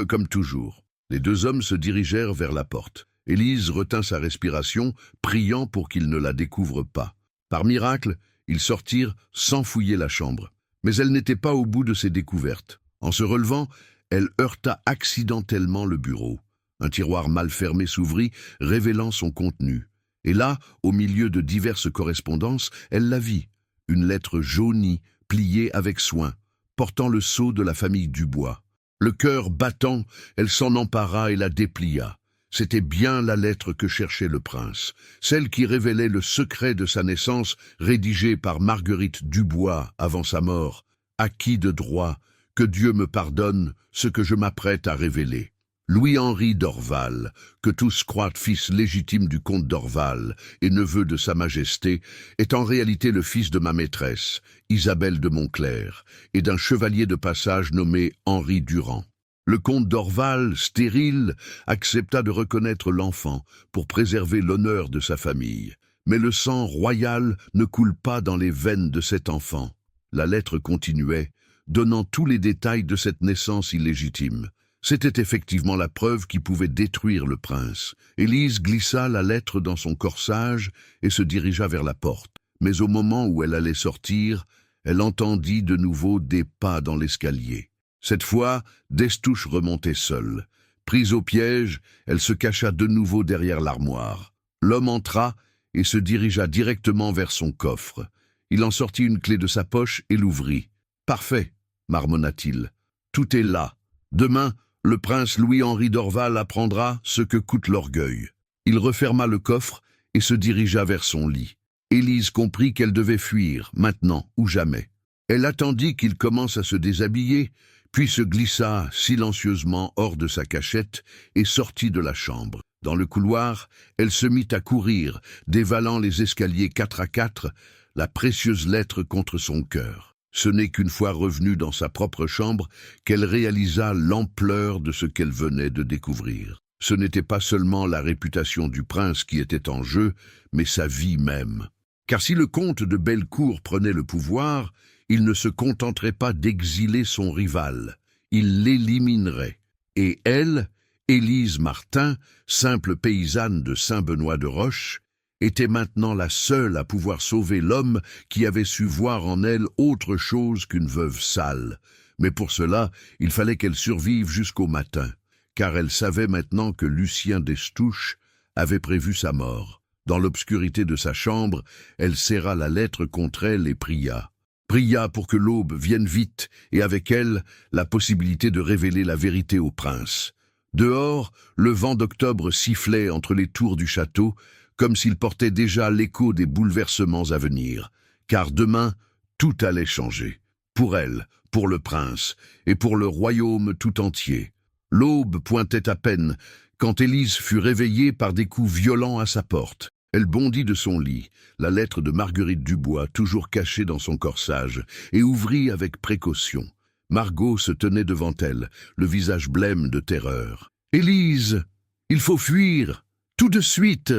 Comme toujours. Les deux hommes se dirigèrent vers la porte. Élise retint sa respiration, priant pour qu'il ne la découvre pas. Par miracle, ils sortirent sans fouiller la chambre. Mais elle n'était pas au bout de ses découvertes. En se relevant, elle heurta accidentellement le bureau. Un tiroir mal fermé s'ouvrit, révélant son contenu. Et là, au milieu de diverses correspondances, elle la vit. Une lettre jaunie, pliée avec soin, portant le sceau de la famille Dubois. Le cœur battant, elle s'en empara et la déplia. C'était bien la lettre que cherchait le prince, celle qui révélait le secret de sa naissance, rédigée par Marguerite Dubois avant sa mort. À qui de droit ? Que Dieu me pardonne ce que je m'apprête à révéler. Louis-Henri d'Orval, que tous croient fils légitime du comte d'Orval et neveu de sa majesté, est en réalité le fils de ma maîtresse, Isabelle de Montclerc, et d'un chevalier de passage nommé Henri Durand. Le comte d'Orval, stérile, accepta de reconnaître l'enfant pour préserver l'honneur de sa famille. Mais le sang royal ne coule pas dans les veines de cet enfant. La lettre continuait, donnant tous les détails de cette naissance illégitime. C'était effectivement la preuve qui pouvait détruire le prince. Élise glissa la lettre dans son corsage et se dirigea vers la porte. Mais au moment où elle allait sortir, elle entendit de nouveau des pas dans l'escalier. Cette fois, Destouches remontait seule. Prise au piège, elle se cacha de nouveau derrière l'armoire. L'homme entra et se dirigea directement vers son coffre. Il en sortit une clé de sa poche et l'ouvrit. « Parfait, marmonna-t-il. Tout est là. Demain, le prince Louis-Henri d'Orval apprendra ce que coûte l'orgueil. » Il referma le coffre et se dirigea vers son lit. Élise comprit qu'elle devait fuir, maintenant ou jamais. Elle attendit qu'il commence à se déshabiller, puis se glissa silencieusement hors de sa cachette et sortit de la chambre. Dans le couloir, elle se mit à courir, dévalant les escaliers 4 à 4, la précieuse lettre contre son cœur. Ce n'est qu'une fois revenue dans sa propre chambre qu'elle réalisa l'ampleur de ce qu'elle venait de découvrir. Ce n'était pas seulement la réputation du prince qui était en jeu, mais sa vie même. Car si le comte de Bellecour prenait le pouvoir, il ne se contenterait pas d'exiler son rival, il l'éliminerait. Et elle, Élise Martin, simple paysanne de Saint-Benoît-de-Roche, était maintenant la seule à pouvoir sauver l'homme qui avait su voir en elle autre chose qu'une veuve sale. Mais pour cela, il fallait qu'elle survive jusqu'au matin, car elle savait maintenant que Lucien Destouches avait prévu sa mort. Dans l'obscurité de sa chambre, elle serra la lettre contre elle et pria. Pria pour que l'aube vienne vite, et avec elle, la possibilité de révéler la vérité au prince. Dehors, le vent d'octobre sifflait entre les tours du château, comme s'il portait déjà l'écho des bouleversements à venir. Car demain, tout allait changer. Pour elle, pour le prince, et pour le royaume tout entier. L'aube pointait à peine, quand Élise fut réveillée par des coups violents à sa porte. Elle bondit de son lit, la lettre de Marguerite Dubois toujours cachée dans son corsage, et ouvrit avec précaution. Margot se tenait devant elle, le visage blême de terreur. « Élise, il faut fuir, tout de suite !»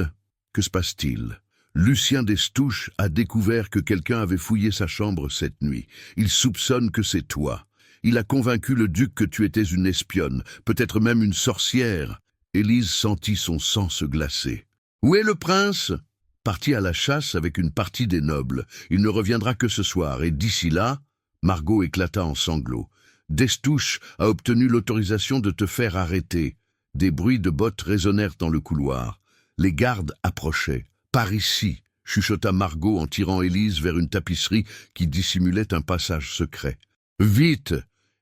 Que se passe-t-il? Lucien Destouches a découvert que quelqu'un avait fouillé sa chambre cette nuit. Il soupçonne que c'est toi. Il a convaincu le duc que tu étais une espionne, peut-être même une sorcière. Élise sentit son sang se glacer. « Où est le prince ?» « Parti à la chasse avec une partie des nobles. Il ne reviendra que ce soir, et d'ici là... » Margot éclata en sanglots. « Destouches a obtenu l'autorisation de te faire arrêter. » Des bruits de bottes résonnèrent dans le couloir. Les gardes approchaient. « Par ici !» chuchota Margot en tirant Élise vers une tapisserie qui dissimulait un passage secret. « Vite !»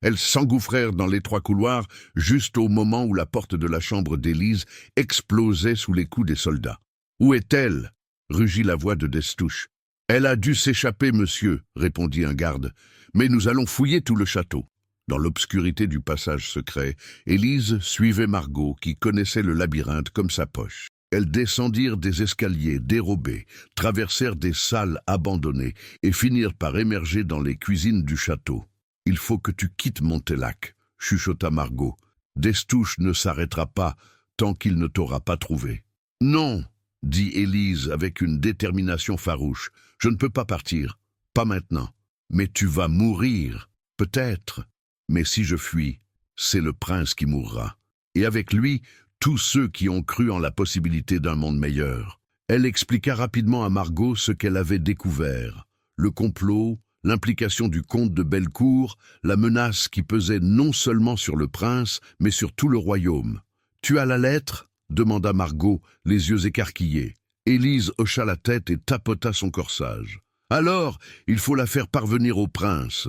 Elles s'engouffrèrent dans l'étroit couloir juste au moment où la porte de la chambre d'Élise explosait sous les coups des soldats. « Où est-elle » rugit la voix de Destouches. « Elle a dû s'échapper, monsieur, » répondit un garde. « Mais nous allons fouiller tout le château. » Dans l'obscurité du passage secret, Élise suivait Margot, qui connaissait le labyrinthe comme sa poche. Elles descendirent des escaliers dérobés, traversèrent des salles abandonnées et finirent par émerger dans les cuisines du château. « Il faut que tu quittes Montélac, » chuchota Margot. « Destouches ne s'arrêtera pas tant qu'il ne t'aura pas trouvé. »« Non !» dit Élise avec une détermination farouche. « Je ne peux pas partir, pas maintenant. Mais tu vas mourir, peut-être. Mais si je fuis, c'est le prince qui mourra. Et avec lui, tous ceux qui ont cru en la possibilité d'un monde meilleur. » Elle expliqua rapidement à Margot ce qu'elle avait découvert. Le complot, l'implication du comte de Bellecour, la menace qui pesait non seulement sur le prince, mais sur tout le royaume. « Tu as la lettre ?» demanda Margot, les yeux écarquillés. Élise hocha la tête et tapota son corsage. « Alors, il faut la faire parvenir au prince. »«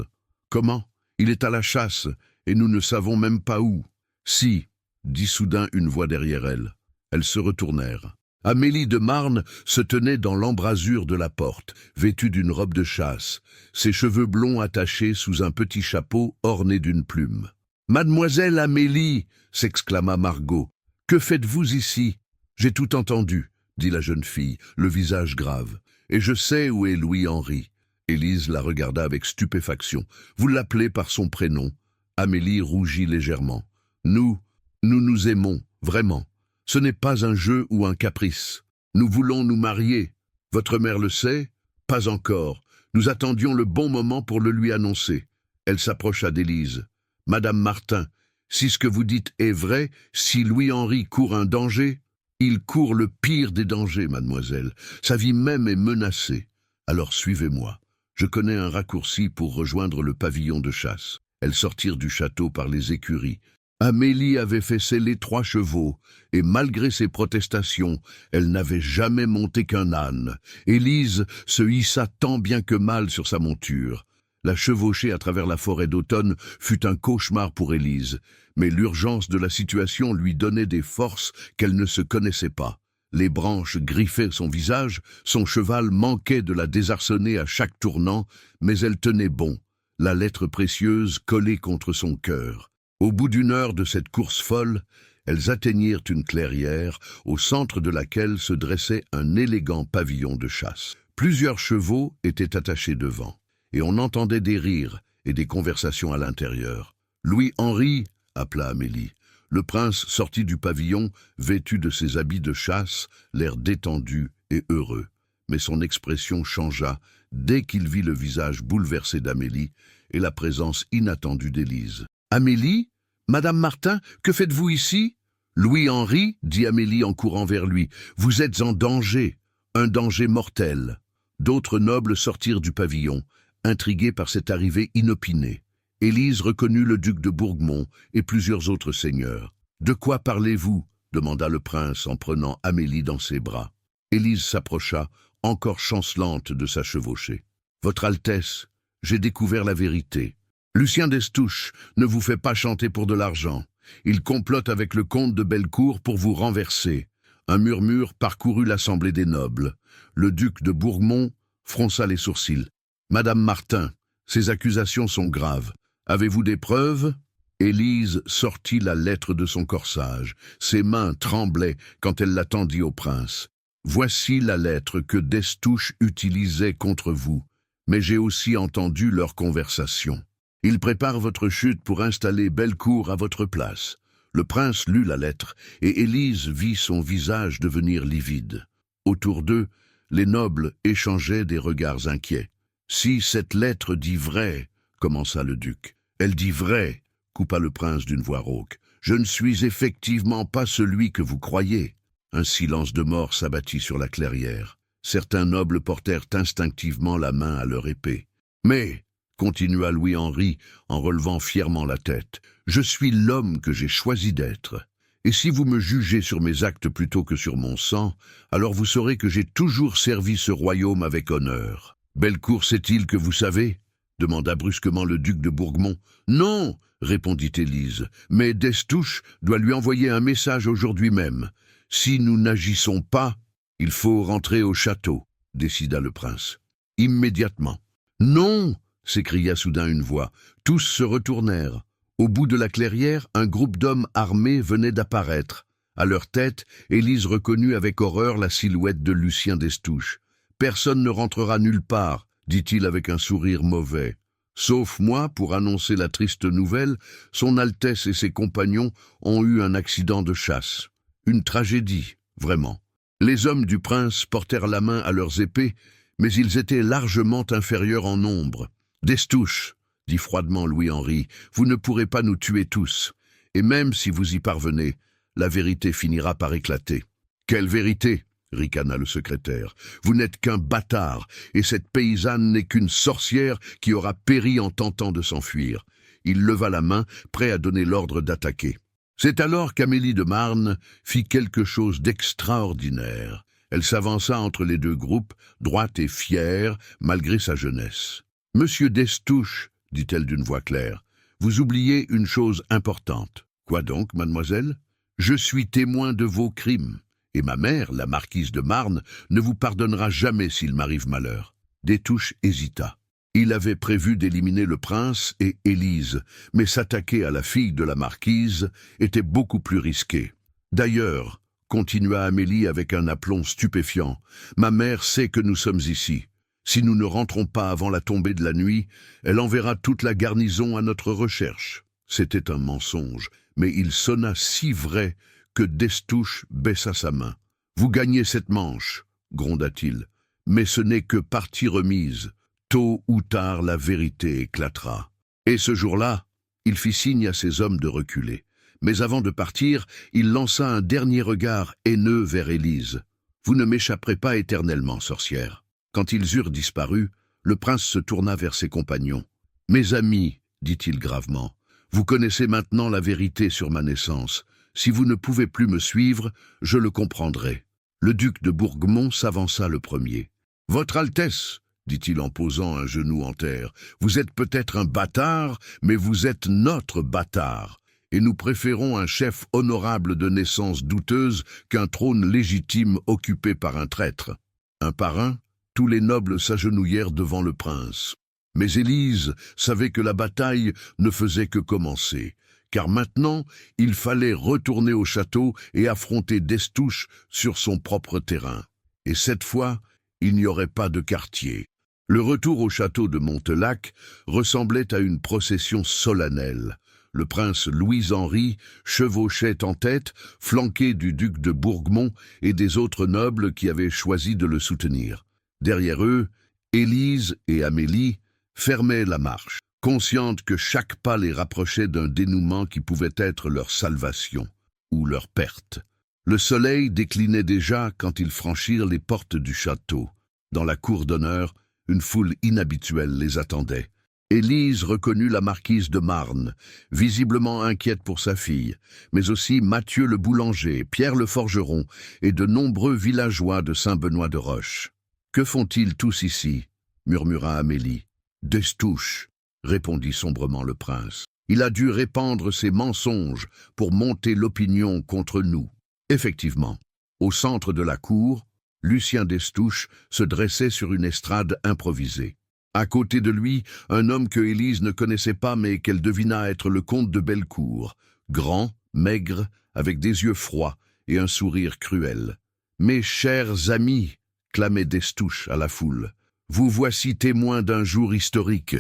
Comment ? Il est à la chasse, et nous ne savons même pas où. »« Si, » dit soudain une voix derrière elle. Elles se retournèrent. Amélie de Marne se tenait dans l'embrasure de la porte, vêtue d'une robe de chasse, ses cheveux blonds attachés sous un petit chapeau orné d'une plume. « Mademoiselle Amélie !» s'exclama Margot. « Que faites-vous ici ?»« J'ai tout entendu, » dit la jeune fille, le visage grave. « Et je sais où est Louis-Henri. » Élise la regarda avec stupéfaction. « Vous l'appelez par son prénom ?» Amélie rougit légèrement. Nous nous aimons, vraiment. Ce n'est pas un jeu ou un caprice. Nous voulons nous marier. Votre mère le sait? Pas encore. Nous attendions le bon moment pour le lui annoncer. Elle s'approcha d'Élise. Madame Martin, si ce que vous dites est vrai, si Louis-Henri court un danger, il court le pire des dangers, mademoiselle. Sa vie même est menacée. Alors suivez-moi. Je connais un raccourci pour rejoindre le pavillon de chasse. Elles sortirent du château par les écuries. Amélie avait fait seller 3 chevaux, et malgré ses protestations, elle n'avait jamais monté qu'un âne. Élise se hissa tant bien que mal sur sa monture. La chevauchée à travers la forêt d'automne fut un cauchemar pour Élise, mais l'urgence de la situation lui donnait des forces qu'elle ne se connaissait pas. Les branches griffaient son visage, son cheval manquait de la désarçonner à chaque tournant, mais elle tenait bon, la lettre précieuse collée contre son cœur. Au bout d'1 heure de cette course folle, elles atteignirent une clairière, au centre de laquelle se dressait un élégant pavillon de chasse. Plusieurs chevaux étaient attachés devant, et on entendait des rires et des conversations à l'intérieur. « Louis-Henri » appela Amélie. Le prince sortit du pavillon, vêtu de ses habits de chasse, l'air détendu et heureux. Mais son expression changea dès qu'il vit le visage bouleversé d'Amélie et la présence inattendue d'Élise. « Amélie? Madame Martin, que faites-vous ici ?» « Louis-Henri, dit Amélie en courant vers lui, vous êtes en danger, un danger mortel. » D'autres nobles sortirent du pavillon, intrigués par cette arrivée inopinée. Élise reconnut le duc de Bourgmont et plusieurs autres seigneurs. « De quoi parlez-vous » demanda le prince en prenant Amélie dans ses bras. Élise s'approcha, encore chancelante de sa chevauchée. « Votre Altesse, j'ai découvert la vérité. Lucien d'Estouches ne vous fait pas chanter pour de l'argent. Il complote avec le comte de Bellecour pour vous renverser. » Un murmure parcourut l'assemblée des nobles. Le duc de Bourgmont fronça les sourcils. « Madame Martin, ces accusations sont graves. Avez-vous des preuves ?» Élise sortit la lettre de son corsage. Ses mains tremblaient quand elle la tendit au prince. « Voici la lettre que d'Estouches utilisait contre vous, mais j'ai aussi entendu leur conversation. Il prépare votre chute pour installer Bellecour à votre place. » Le prince lut la lettre, et Élise vit son visage devenir livide. Autour d'eux, les nobles échangeaient des regards inquiets. « Si cette lettre dit vrai, » commença le duc. « Elle dit vrai, » coupa le prince d'une voix rauque. « Je ne suis effectivement pas celui que vous croyez. » Un silence de mort s'abattit sur la clairière. Certains nobles portèrent instinctivement la main à leur épée. « Mais, » continua Louis-Henri en relevant fièrement la tête, « je suis l'homme que j'ai choisi d'être. Et si vous me jugez sur mes actes plutôt que sur mon sang, alors vous saurez que j'ai toujours servi ce royaume avec honneur. »« Bellecour sait-il que vous savez ?» demanda brusquement le duc de Bourgmont. « Non !» répondit Élise, « mais d'Estouches doit lui envoyer un message aujourd'hui même. Si nous n'agissons pas, il faut rentrer au château, » décida le prince. « Immédiatement. »« Non !» s'écria soudain une voix. Tous se retournèrent. Au bout de la clairière, un groupe d'hommes armés venait d'apparaître. À leur tête, Élise reconnut avec horreur la silhouette de Lucien d'Estouches. « Personne ne rentrera nulle part, » dit-il avec un sourire mauvais. « Sauf moi, pour annoncer la triste nouvelle, son Altesse et ses compagnons ont eu un accident de chasse. Une tragédie, vraiment. » Les hommes du prince portèrent la main à leurs épées, mais ils étaient largement inférieurs en nombre. « D'Estouches, » dit froidement Louis-Henri, « vous ne pourrez pas nous tuer tous. Et même si vous y parvenez, la vérité finira par éclater. »« Quelle vérité ?» ricana le secrétaire. « Vous n'êtes qu'un bâtard, et cette paysanne n'est qu'une sorcière qui aura péri en tentant de s'enfuir. » Il leva la main, prêt à donner l'ordre d'attaquer. C'est alors qu'Amélie de Marne fit quelque chose d'extraordinaire. Elle s'avança entre les deux groupes, droite et fière, malgré sa jeunesse. « Monsieur d'Estouches, » dit-elle d'une voix claire, « vous oubliez une chose importante. »« Quoi donc, mademoiselle ? » ?»« Je suis témoin de vos crimes, et ma mère, la marquise de Marne, ne vous pardonnera jamais s'il m'arrive malheur. » Destouches hésita. Il avait prévu d'éliminer le prince et Élise, mais s'attaquer à la fille de la marquise était beaucoup plus risqué. « D'ailleurs, » continua Amélie avec un aplomb stupéfiant, « ma mère sait que nous sommes ici. Si nous ne rentrons pas avant la tombée de la nuit, elle enverra toute la garnison à notre recherche. C'était un mensonge, mais il sonna si vrai que Destouches baissa sa main. « Vous gagnez cette manche, gronda-t-il, mais ce n'est que partie remise. Tôt ou tard, la vérité éclatera. » Et ce jour-là, il fit signe à ses hommes de reculer. Mais avant de partir, il lança un dernier regard haineux vers Élise. « Vous ne m'échapperez pas éternellement, sorcière. » Quand ils eurent disparu, le prince se tourna vers ses compagnons. « Mes amis, dit-il gravement, vous connaissez maintenant la vérité sur ma naissance. Si vous ne pouvez plus me suivre, je le comprendrai. » Le duc de Bourgmont s'avança le premier. « Votre Altesse, dit-il en posant un genou en terre, vous êtes peut-être un bâtard, mais vous êtes notre bâtard. Et nous préférons un chef honorable de naissance douteuse qu'un trône légitime occupé par un traître. » Un par un, tous les nobles s'agenouillèrent devant le prince. Mais Élise savait que la bataille ne faisait que commencer, car maintenant il fallait retourner au château et affronter Destouches sur son propre terrain. Et cette fois, il n'y aurait pas de quartier. Le retour au château de Montelac ressemblait à une procession solennelle. Le prince Louis-Henri chevauchait en tête, flanqué du duc de Bourgmont et des autres nobles qui avaient choisi de le soutenir. Derrière eux, Élise et Amélie fermaient la marche, conscientes que chaque pas les rapprochait d'un dénouement qui pouvait être leur salvation ou leur perte. Le soleil déclinait déjà quand ils franchirent les portes du château. Dans la cour d'honneur, une foule inhabituelle les attendait. Élise reconnut la marquise de Marne, visiblement inquiète pour sa fille, mais aussi Mathieu le boulanger, Pierre le forgeron et de nombreux villageois de Saint-Benoît-de-Roche. « Que font-ils tous ici » murmura Amélie. « Destouches » répondit sombrement le prince. « Il a dû répandre ses mensonges pour monter l'opinion contre nous. » Effectivement, au centre de la cour, Lucien Destouches se dressait sur une estrade improvisée. À côté de lui, un homme que Élise ne connaissait pas mais qu'elle devina être le comte de Bellecour, grand, maigre, avec des yeux froids et un sourire cruel. « Mes chers amis !» clamait Destouches à la foule. « Vous voici témoins d'un jour historique,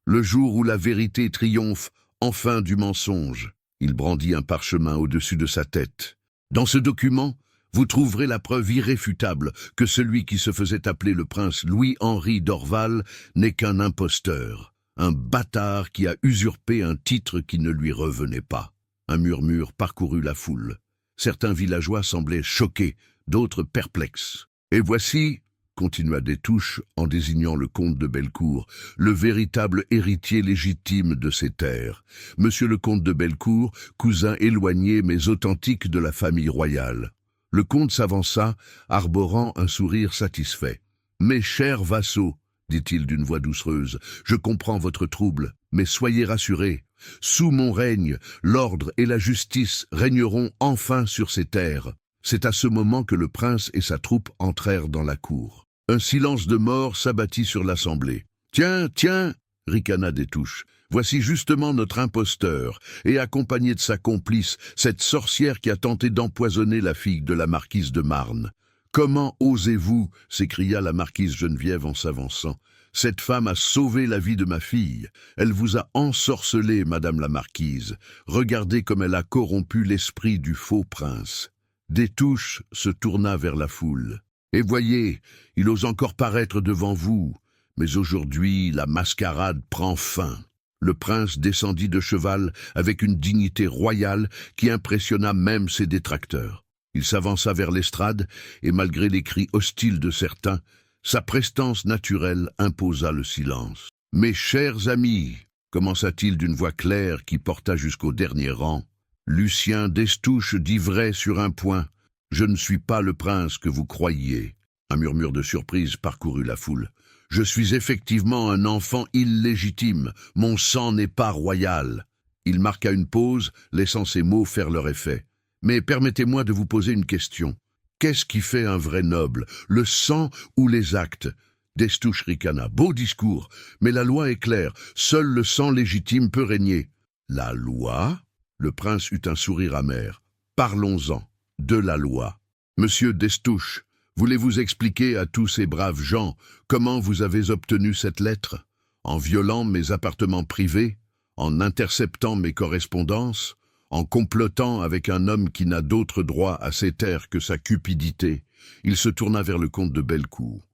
le jour où la vérité triomphe enfin du mensonge. » Il brandit un parchemin au-dessus de sa tête. « Dans ce document, vous trouverez la preuve irréfutable que celui qui se faisait appeler le prince Louis-Henri d'Orval n'est qu'un imposteur, un bâtard qui a usurpé un titre qui ne lui revenait pas. » Un murmure parcourut la foule. Certains villageois semblaient choqués, d'autres perplexes. « Et voici, » continua Destouches en désignant le comte de Bellecour, le véritable héritier légitime de ces terres. Monsieur le comte de Bellecour, cousin éloigné mais authentique de la famille royale. Le comte s'avança, arborant un sourire satisfait. « Mes chers vassaux, dit-il d'une voix doucereuse, je comprends votre trouble, mais soyez rassurés. Sous mon règne, l'ordre et la justice régneront enfin sur ces terres. » C'est à ce moment que le prince et sa troupe entrèrent dans la cour. Un silence de mort s'abattit sur l'assemblée. « Tiens, tiens !» ricana Destouches. « Voici justement notre imposteur, et accompagné de sa complice, cette sorcière qui a tenté d'empoisonner la fille de la marquise de Marne. »« Comment osez-vous » s'écria la marquise Geneviève en s'avançant. « Cette femme a sauvé la vie de ma fille. Elle vous a ensorcelé, madame la marquise. Regardez comme elle a corrompu l'esprit du faux prince. » Destouches se tourna vers la foule. « Et voyez, il ose encore paraître devant vous. Mais aujourd'hui, la mascarade prend fin. » Le prince descendit de cheval avec une dignité royale qui impressionna même ses détracteurs. Il s'avança vers l'estrade et, malgré les cris hostiles de certains, sa prestance naturelle imposa le silence. « Mes chers amis, » commença-t-il d'une voix claire qui porta jusqu'au dernier rang, « Lucien Destouches dit vrai sur un point. Je ne suis pas le prince que vous croyiez. » Un murmure de surprise parcourut la foule. « Je suis effectivement un enfant illégitime. Mon sang n'est pas royal. » Il marqua une pause, laissant ces mots faire leur effet. « Mais permettez-moi de vous poser une question. Qu'est-ce qui fait un vrai noble, le sang ou les actes ?» Destouches ricana. « Beau discours, mais la loi est claire. Seul le sang légitime peut régner. »« La loi ?» Le prince eut un sourire amer. « Parlons-en, de la loi. Monsieur Destouches, voulez-vous expliquer à tous ces braves gens comment vous avez obtenu cette lettre? En violant mes appartements privés? en interceptant mes correspondances, en complotant avec un homme qui n'a d'autre droit à ces terres que sa cupidité, il se tourna vers le comte de Bellecour.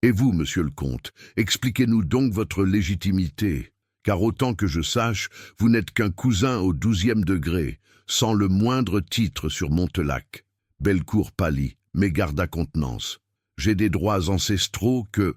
Et vous, monsieur le comte, expliquez-nous donc votre légitimité, car autant que je sache, vous n'êtes qu'un cousin au 12e degré, sans le moindre titre sur Montelac. Bellecour pâlit, mais garda contenance. J'ai des droits ancestraux que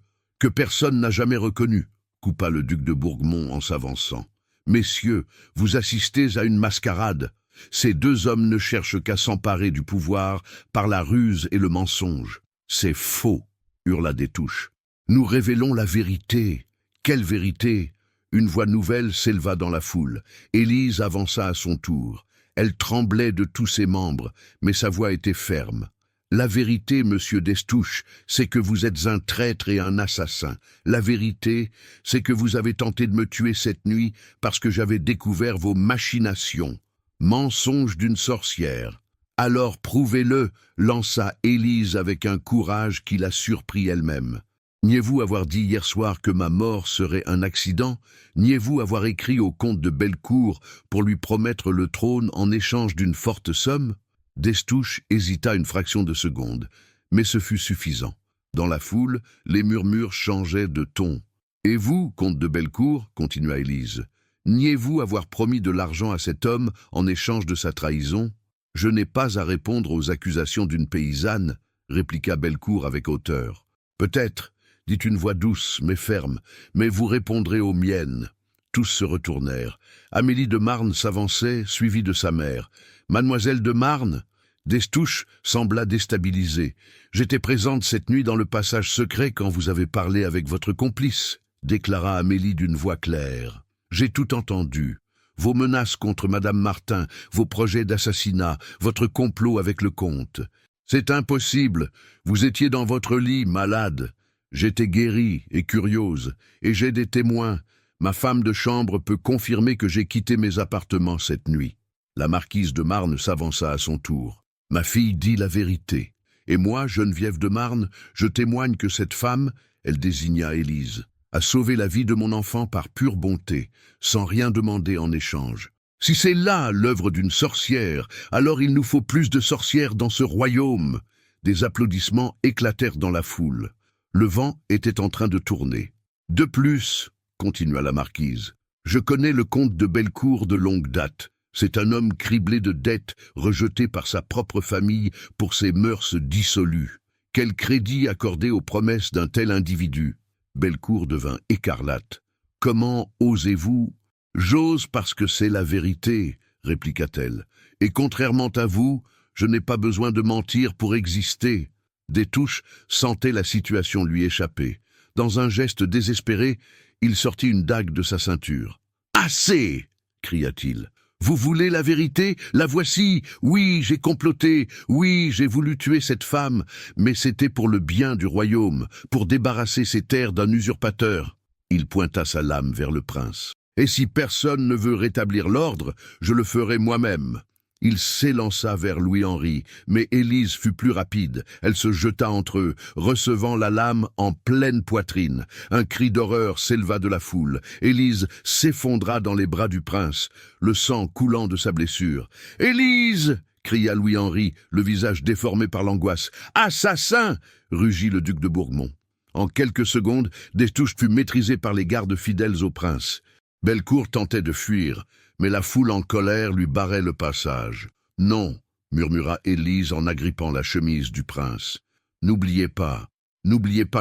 personne n'a jamais reconnus, coupa le duc de Bourgmont en s'avançant. Messieurs, vous assistez à une mascarade. Ces deux hommes ne cherchent qu'à s'emparer du pouvoir par la ruse et le mensonge. C'est faux, hurla Destouches. Nous révélons la vérité. Quelle vérité? Une voix nouvelle s'éleva dans la foule. Élise avança à son tour. Elle tremblait de tous ses membres, mais sa voix était ferme. La vérité, monsieur Destouches, c'est que vous êtes un traître et un assassin. La vérité, c'est que vous avez tenté de me tuer cette nuit parce que j'avais découvert vos machinations. Mensonge d'une sorcière. Alors prouvez-le, lança Élise avec un courage qui la surprit elle-même. Niez-vous avoir dit hier soir que ma mort serait un accident? Niez-vous avoir écrit au comte de Bellecour pour lui promettre le trône en échange d'une forte somme? Destouches hésita une fraction de seconde, mais ce fut suffisant. Dans la foule, les murmures changeaient de ton. « Et vous, comte de Bellecour, continua Élise, niez-vous avoir promis de l'argent à cet homme en échange de sa trahison? Je n'ai pas à répondre aux accusations d'une paysanne, répliqua Bellecour avec hauteur. Peut-être, dit une voix douce mais ferme, mais vous répondrez aux miennes. Tous se retournèrent. Amélie de Marne s'avançait, suivie de sa mère. Mademoiselle de Marne? Destouches sembla déstabilisé. J'étais présente cette nuit dans le passage secret quand vous avez parlé avec votre complice, déclara Amélie d'une voix claire. J'ai tout entendu. Vos menaces contre Madame Martin, vos projets d'assassinat, votre complot avec le comte. C'est impossible. Vous étiez dans votre lit, malade. J'étais guérie et curieuse, et j'ai des témoins. Ma femme de chambre peut confirmer que j'ai quitté mes appartements cette nuit. La marquise de Marne s'avança à son tour. Ma fille dit la vérité. Et moi, Geneviève de Marne, je témoigne que cette femme, elle désigna Élise, a sauvé la vie de mon enfant par pure bonté, sans rien demander en échange. Si c'est là l'œuvre d'une sorcière, alors il nous faut plus de sorcières dans ce royaume. Des applaudissements éclatèrent dans la foule. Le vent était en train de tourner. De plus, continua la marquise, je connais le comte de Bellecour de longue date. C'est un homme criblé de dettes, rejeté par sa propre famille pour ses mœurs dissolues. Quel crédit accorder aux promesses d'un tel individu? Bellecour devint écarlate. Comment osez-vous? J'ose parce que c'est la vérité, répliqua-t-elle. Et contrairement à vous, je n'ai pas besoin de mentir pour exister. Destouches sentait la situation lui échapper. Dans un geste désespéré, il sortit une dague de sa ceinture. « Assez !» cria-t-il. Vous voulez la vérité? La voici. Oui, j'ai comploté. Oui, j'ai voulu tuer cette femme. Mais c'était pour le bien du royaume, pour débarrasser ces terres d'un usurpateur. Il pointa sa lame vers le prince. Et si personne ne veut rétablir l'ordre, je le ferai moi-même. Il s'élança vers Louis-Henri, mais Élise fut plus rapide. Elle se jeta entre eux, recevant la lame en pleine poitrine. Un cri d'horreur s'éleva de la foule. Élise s'effondra dans les bras du prince, le sang coulant de sa blessure. « Élise !» cria Louis-Henri, le visage déformé par l'angoisse. « Assassin !» rugit le duc de Bourgmont. En quelques secondes, Destouches fut maîtrisé par les gardes fidèles au prince. Bellecour tentait de fuir, mais la foule en colère lui barrait le passage. « Non !» murmura Élise en agrippant la chemise du prince. « N'oubliez pas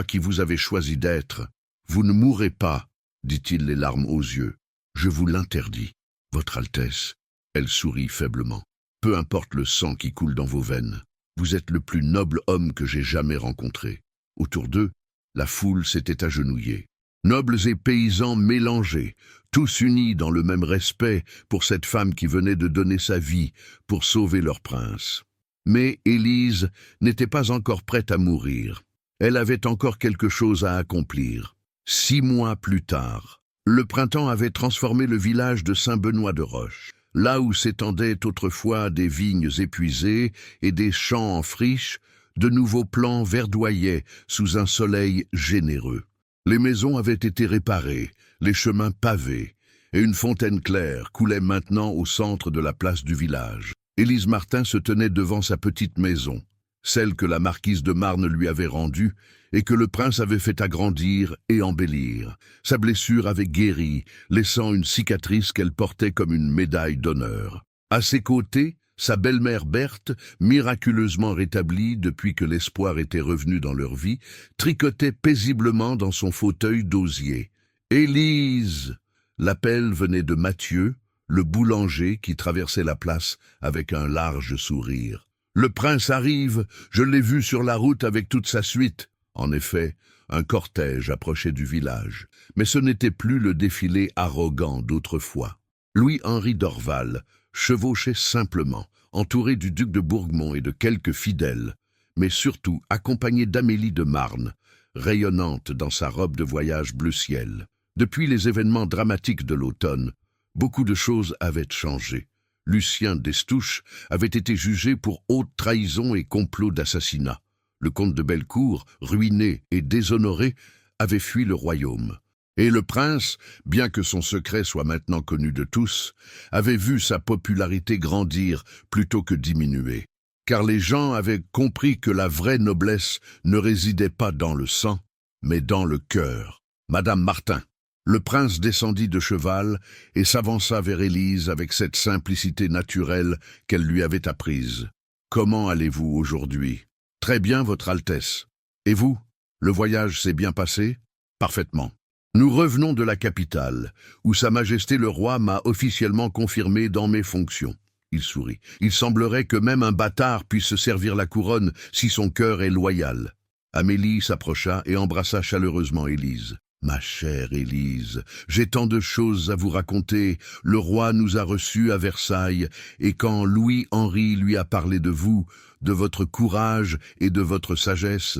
qui vous avez choisi d'être. Vous ne mourrez pas, dit-il les larmes aux yeux. Je vous l'interdis, votre Altesse. » Elle sourit faiblement. « Peu importe le sang qui coule dans vos veines. Vous êtes le plus noble homme que j'ai jamais rencontré. » Autour d'eux, la foule s'était agenouillée. Nobles et paysans mélangés, tous unis dans le même respect pour cette femme qui venait de donner sa vie pour sauver leur prince. Mais Élise n'était pas encore prête à mourir. Elle avait encore quelque chose à accomplir. 6 mois plus tard, le printemps avait transformé le village de Saint-Benoît-de-Roche. Là où s'étendaient autrefois des vignes épuisées et des champs en friche, de nouveaux plants verdoyaient sous un soleil généreux. Les maisons avaient été réparées, les chemins pavés, et une fontaine claire coulait maintenant au centre de la place du village. Élise Martin se tenait devant sa petite maison, celle que la marquise de Marne lui avait rendue et que le prince avait fait agrandir et embellir. Sa blessure avait guéri, laissant une cicatrice qu'elle portait comme une médaille d'honneur. À ses côtés, sa belle-mère Berthe, miraculeusement rétablie depuis que l'espoir était revenu dans leur vie, tricotait paisiblement dans son fauteuil d'osier. « Élise !» L'appel venait de Mathieu, le boulanger qui traversait la place avec un large sourire. « Le prince arrive, je l'ai vu sur la route avec toute sa suite. » En effet, un cortège approchait du village, mais ce n'était plus le défilé arrogant d'autrefois. Louis-Henri d'Orval chevauchait simplement, entouré du duc de Bourgmont et de quelques fidèles, mais surtout accompagné d'Amélie de Marne, rayonnante dans sa robe de voyage bleu ciel. Depuis les événements dramatiques de l'automne, beaucoup de choses avaient changé. Lucien d'Estouches avait été jugé pour haute trahison et complot d'assassinat. Le comte de Bellecour, ruiné et déshonoré, avait fui le royaume. Et le prince, bien que son secret soit maintenant connu de tous, avait vu sa popularité grandir plutôt que diminuer. Car les gens avaient compris que la vraie noblesse ne résidait pas dans le sang, mais dans le cœur. Madame Martin. Le prince descendit de cheval et s'avança vers Élise avec cette simplicité naturelle qu'elle lui avait apprise. « Comment allez-vous aujourd'hui ?»« Très bien, Votre Altesse. Et vous? Le voyage s'est bien passé ?»« Parfaitement. Nous revenons de la capitale, où Sa Majesté le Roi m'a officiellement confirmé dans mes fonctions. » Il sourit. « Il semblerait que même un bâtard puisse se servir la couronne si son cœur est loyal. » Amélie s'approcha et embrassa chaleureusement Élise. « Ma chère Élise, j'ai tant de choses à vous raconter. Le roi nous a reçus à Versailles, et quand Louis-Henri lui a parlé de vous, de votre courage et de votre sagesse,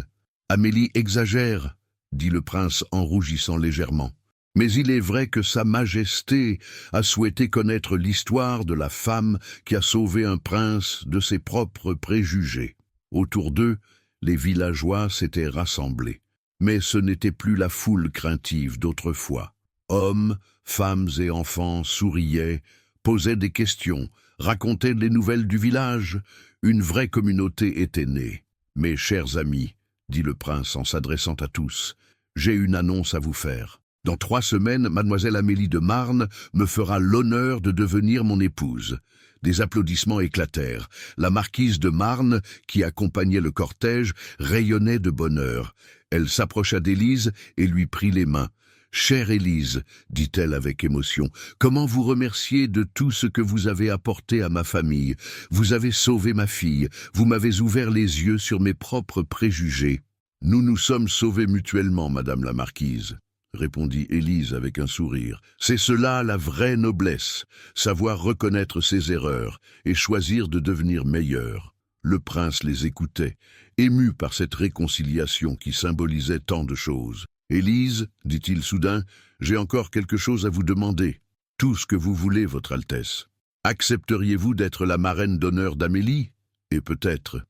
Amélie exagère, dit le prince en rougissant légèrement. Mais il est vrai que Sa Majesté a souhaité connaître l'histoire de la femme qui a sauvé un prince de ses propres préjugés. » Autour d'eux, les villageois s'étaient rassemblés. Mais ce n'était plus la foule craintive d'autrefois. Hommes, femmes et enfants souriaient, posaient des questions, racontaient les nouvelles du village. Une vraie communauté était née. « Mes chers amis, » dit le prince en s'adressant à tous, « j'ai une annonce à vous faire. Dans 3 semaines, mademoiselle Amélie de Marne me fera l'honneur de devenir mon épouse. » Des applaudissements éclatèrent. La marquise de Marne, qui accompagnait le cortège, rayonnait de bonheur. Elle s'approcha d'Élise et lui prit les mains. « Chère Élise, dit-elle avec émotion, comment vous remercier de tout ce que vous avez apporté à ma famille. Vous avez sauvé ma fille, vous m'avez ouvert les yeux sur mes propres préjugés. »« Nous nous sommes sauvés mutuellement, madame la marquise. » répondit Élise avec un sourire. « C'est cela la vraie noblesse, savoir reconnaître ses erreurs et choisir de devenir meilleur. » Le prince les écoutait, ému par cette réconciliation qui symbolisait tant de choses. « Élise, dit-il soudain, j'ai encore quelque chose à vous demander. Tout ce que vous voulez, Votre Altesse. Accepteriez-vous d'être la marraine d'honneur d'Amélie? Et peut-être...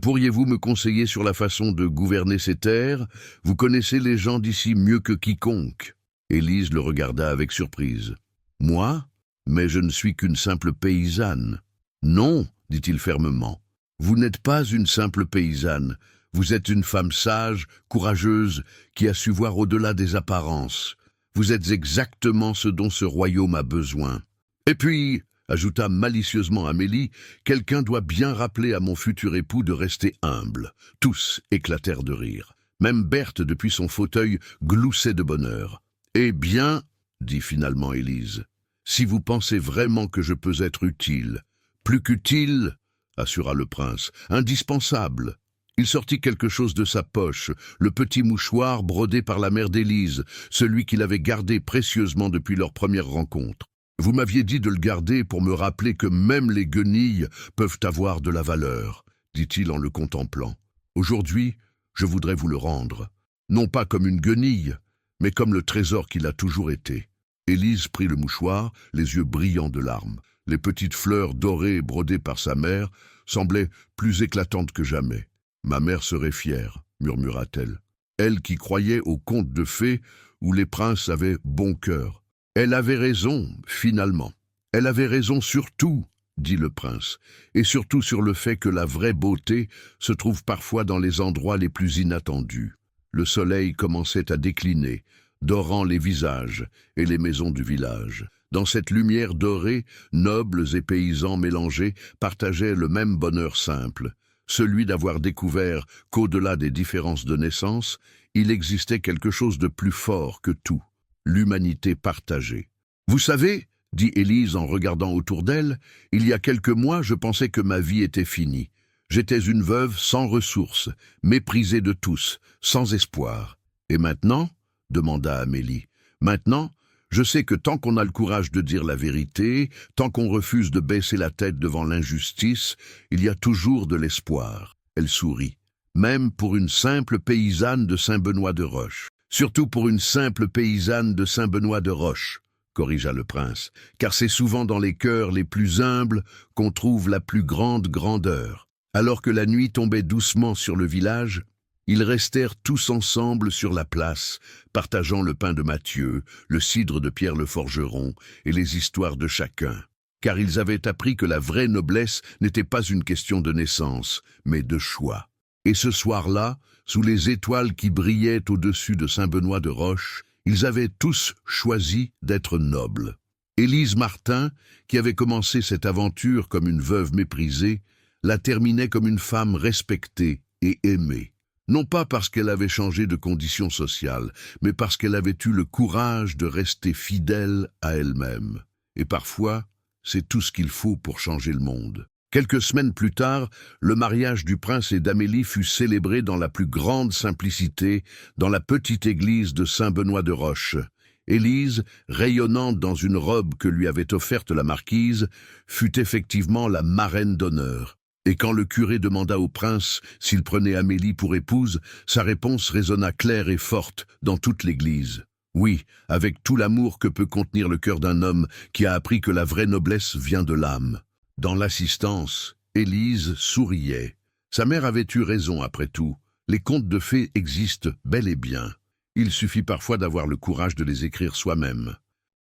pourriez-vous me conseiller sur la façon de gouverner ces terres? Vous connaissez les gens d'ici mieux que quiconque. » Élise le regarda avec surprise. « Moi? Mais je ne suis qu'une simple paysanne. »« Non, dit-il fermement. Vous n'êtes pas une simple paysanne. Vous êtes une femme sage, courageuse, qui a su voir au-delà des apparences. Vous êtes exactement ce dont ce royaume a besoin. Et puis... » ajouta malicieusement Amélie, « quelqu'un doit bien rappeler à mon futur époux de rester humble. » Tous éclatèrent de rire. Même Berthe, depuis son fauteuil, gloussait de bonheur. « Eh bien, dit finalement Élise, si vous pensez vraiment que je peux être utile, plus qu'utile, assura le prince, indispensable. » Il sortit quelque chose de sa poche, le petit mouchoir brodé par la mère d'Élise, celui qu'il avait gardé précieusement depuis leur première rencontre. « Vous m'aviez dit de le garder pour me rappeler que même les guenilles peuvent avoir de la valeur, » dit-il en le contemplant. « Aujourd'hui, je voudrais vous le rendre, non pas comme une guenille, mais comme le trésor qu'il a toujours été. » Élise prit le mouchoir, les yeux brillants de larmes. Les petites fleurs dorées brodées par sa mère semblaient plus éclatantes que jamais. « Ma mère serait fière, » murmura-t-elle. Elle qui croyait aux contes de fées où les princes avaient bon cœur. Elle avait raison, finalement. Elle avait raison sur tout, dit le prince, et surtout sur le fait que la vraie beauté se trouve parfois dans les endroits les plus inattendus. Le soleil commençait à décliner, dorant les visages et les maisons du village. Dans cette lumière dorée, nobles et paysans mélangés partageaient le même bonheur simple, celui d'avoir découvert qu'au-delà des différences de naissance, il existait quelque chose de plus fort que tout, l'humanité partagée. « Vous savez, » dit Élise en regardant autour d'elle, « il y a quelques mois, je pensais que ma vie était finie. J'étais une veuve sans ressources, méprisée de tous, sans espoir. Et maintenant ?» demanda Amélie. « Maintenant, je sais que tant qu'on a le courage de dire la vérité, tant qu'on refuse de baisser la tête devant l'injustice, il y a toujours de l'espoir. » Elle sourit. « Même pour une simple paysanne de Saint-Benoît-de-Roche. Surtout pour une simple paysanne de Saint-Benoît-de-Roche, corrigea le prince, car c'est souvent dans les cœurs les plus humbles qu'on trouve la plus grande grandeur. » Alors que la nuit tombait doucement sur le village, ils restèrent tous ensemble sur la place, partageant le pain de Mathieu, le cidre de Pierre le forgeron et les histoires de chacun. Car ils avaient appris que la vraie noblesse n'était pas une question de naissance, mais de choix. Et ce soir-là, sous les étoiles qui brillaient au-dessus de Saint-Benoît-de-Roche, ils avaient tous choisi d'être nobles. Élise Martin, qui avait commencé cette aventure comme une veuve méprisée, la terminait comme une femme respectée et aimée. Non pas parce qu'elle avait changé de condition sociale, mais parce qu'elle avait eu le courage de rester fidèle à elle-même. Et parfois, c'est tout ce qu'il faut pour changer le monde. Quelques semaines plus tard, le mariage du prince et d'Amélie fut célébré dans la plus grande simplicité, dans la petite église de Saint-Benoît-de-Roche. Élise, rayonnante dans une robe que lui avait offerte la marquise, fut effectivement la marraine d'honneur. Et quand le curé demanda au prince s'il prenait Amélie pour épouse, sa réponse résonna claire et forte dans toute l'église. Oui, avec tout l'amour que peut contenir le cœur d'un homme qui a appris que la vraie noblesse vient de l'âme. Dans l'assistance, Élise souriait. Sa mère avait eu raison après tout. Les contes de fées existent bel et bien. Il suffit parfois d'avoir le courage de les écrire soi-même.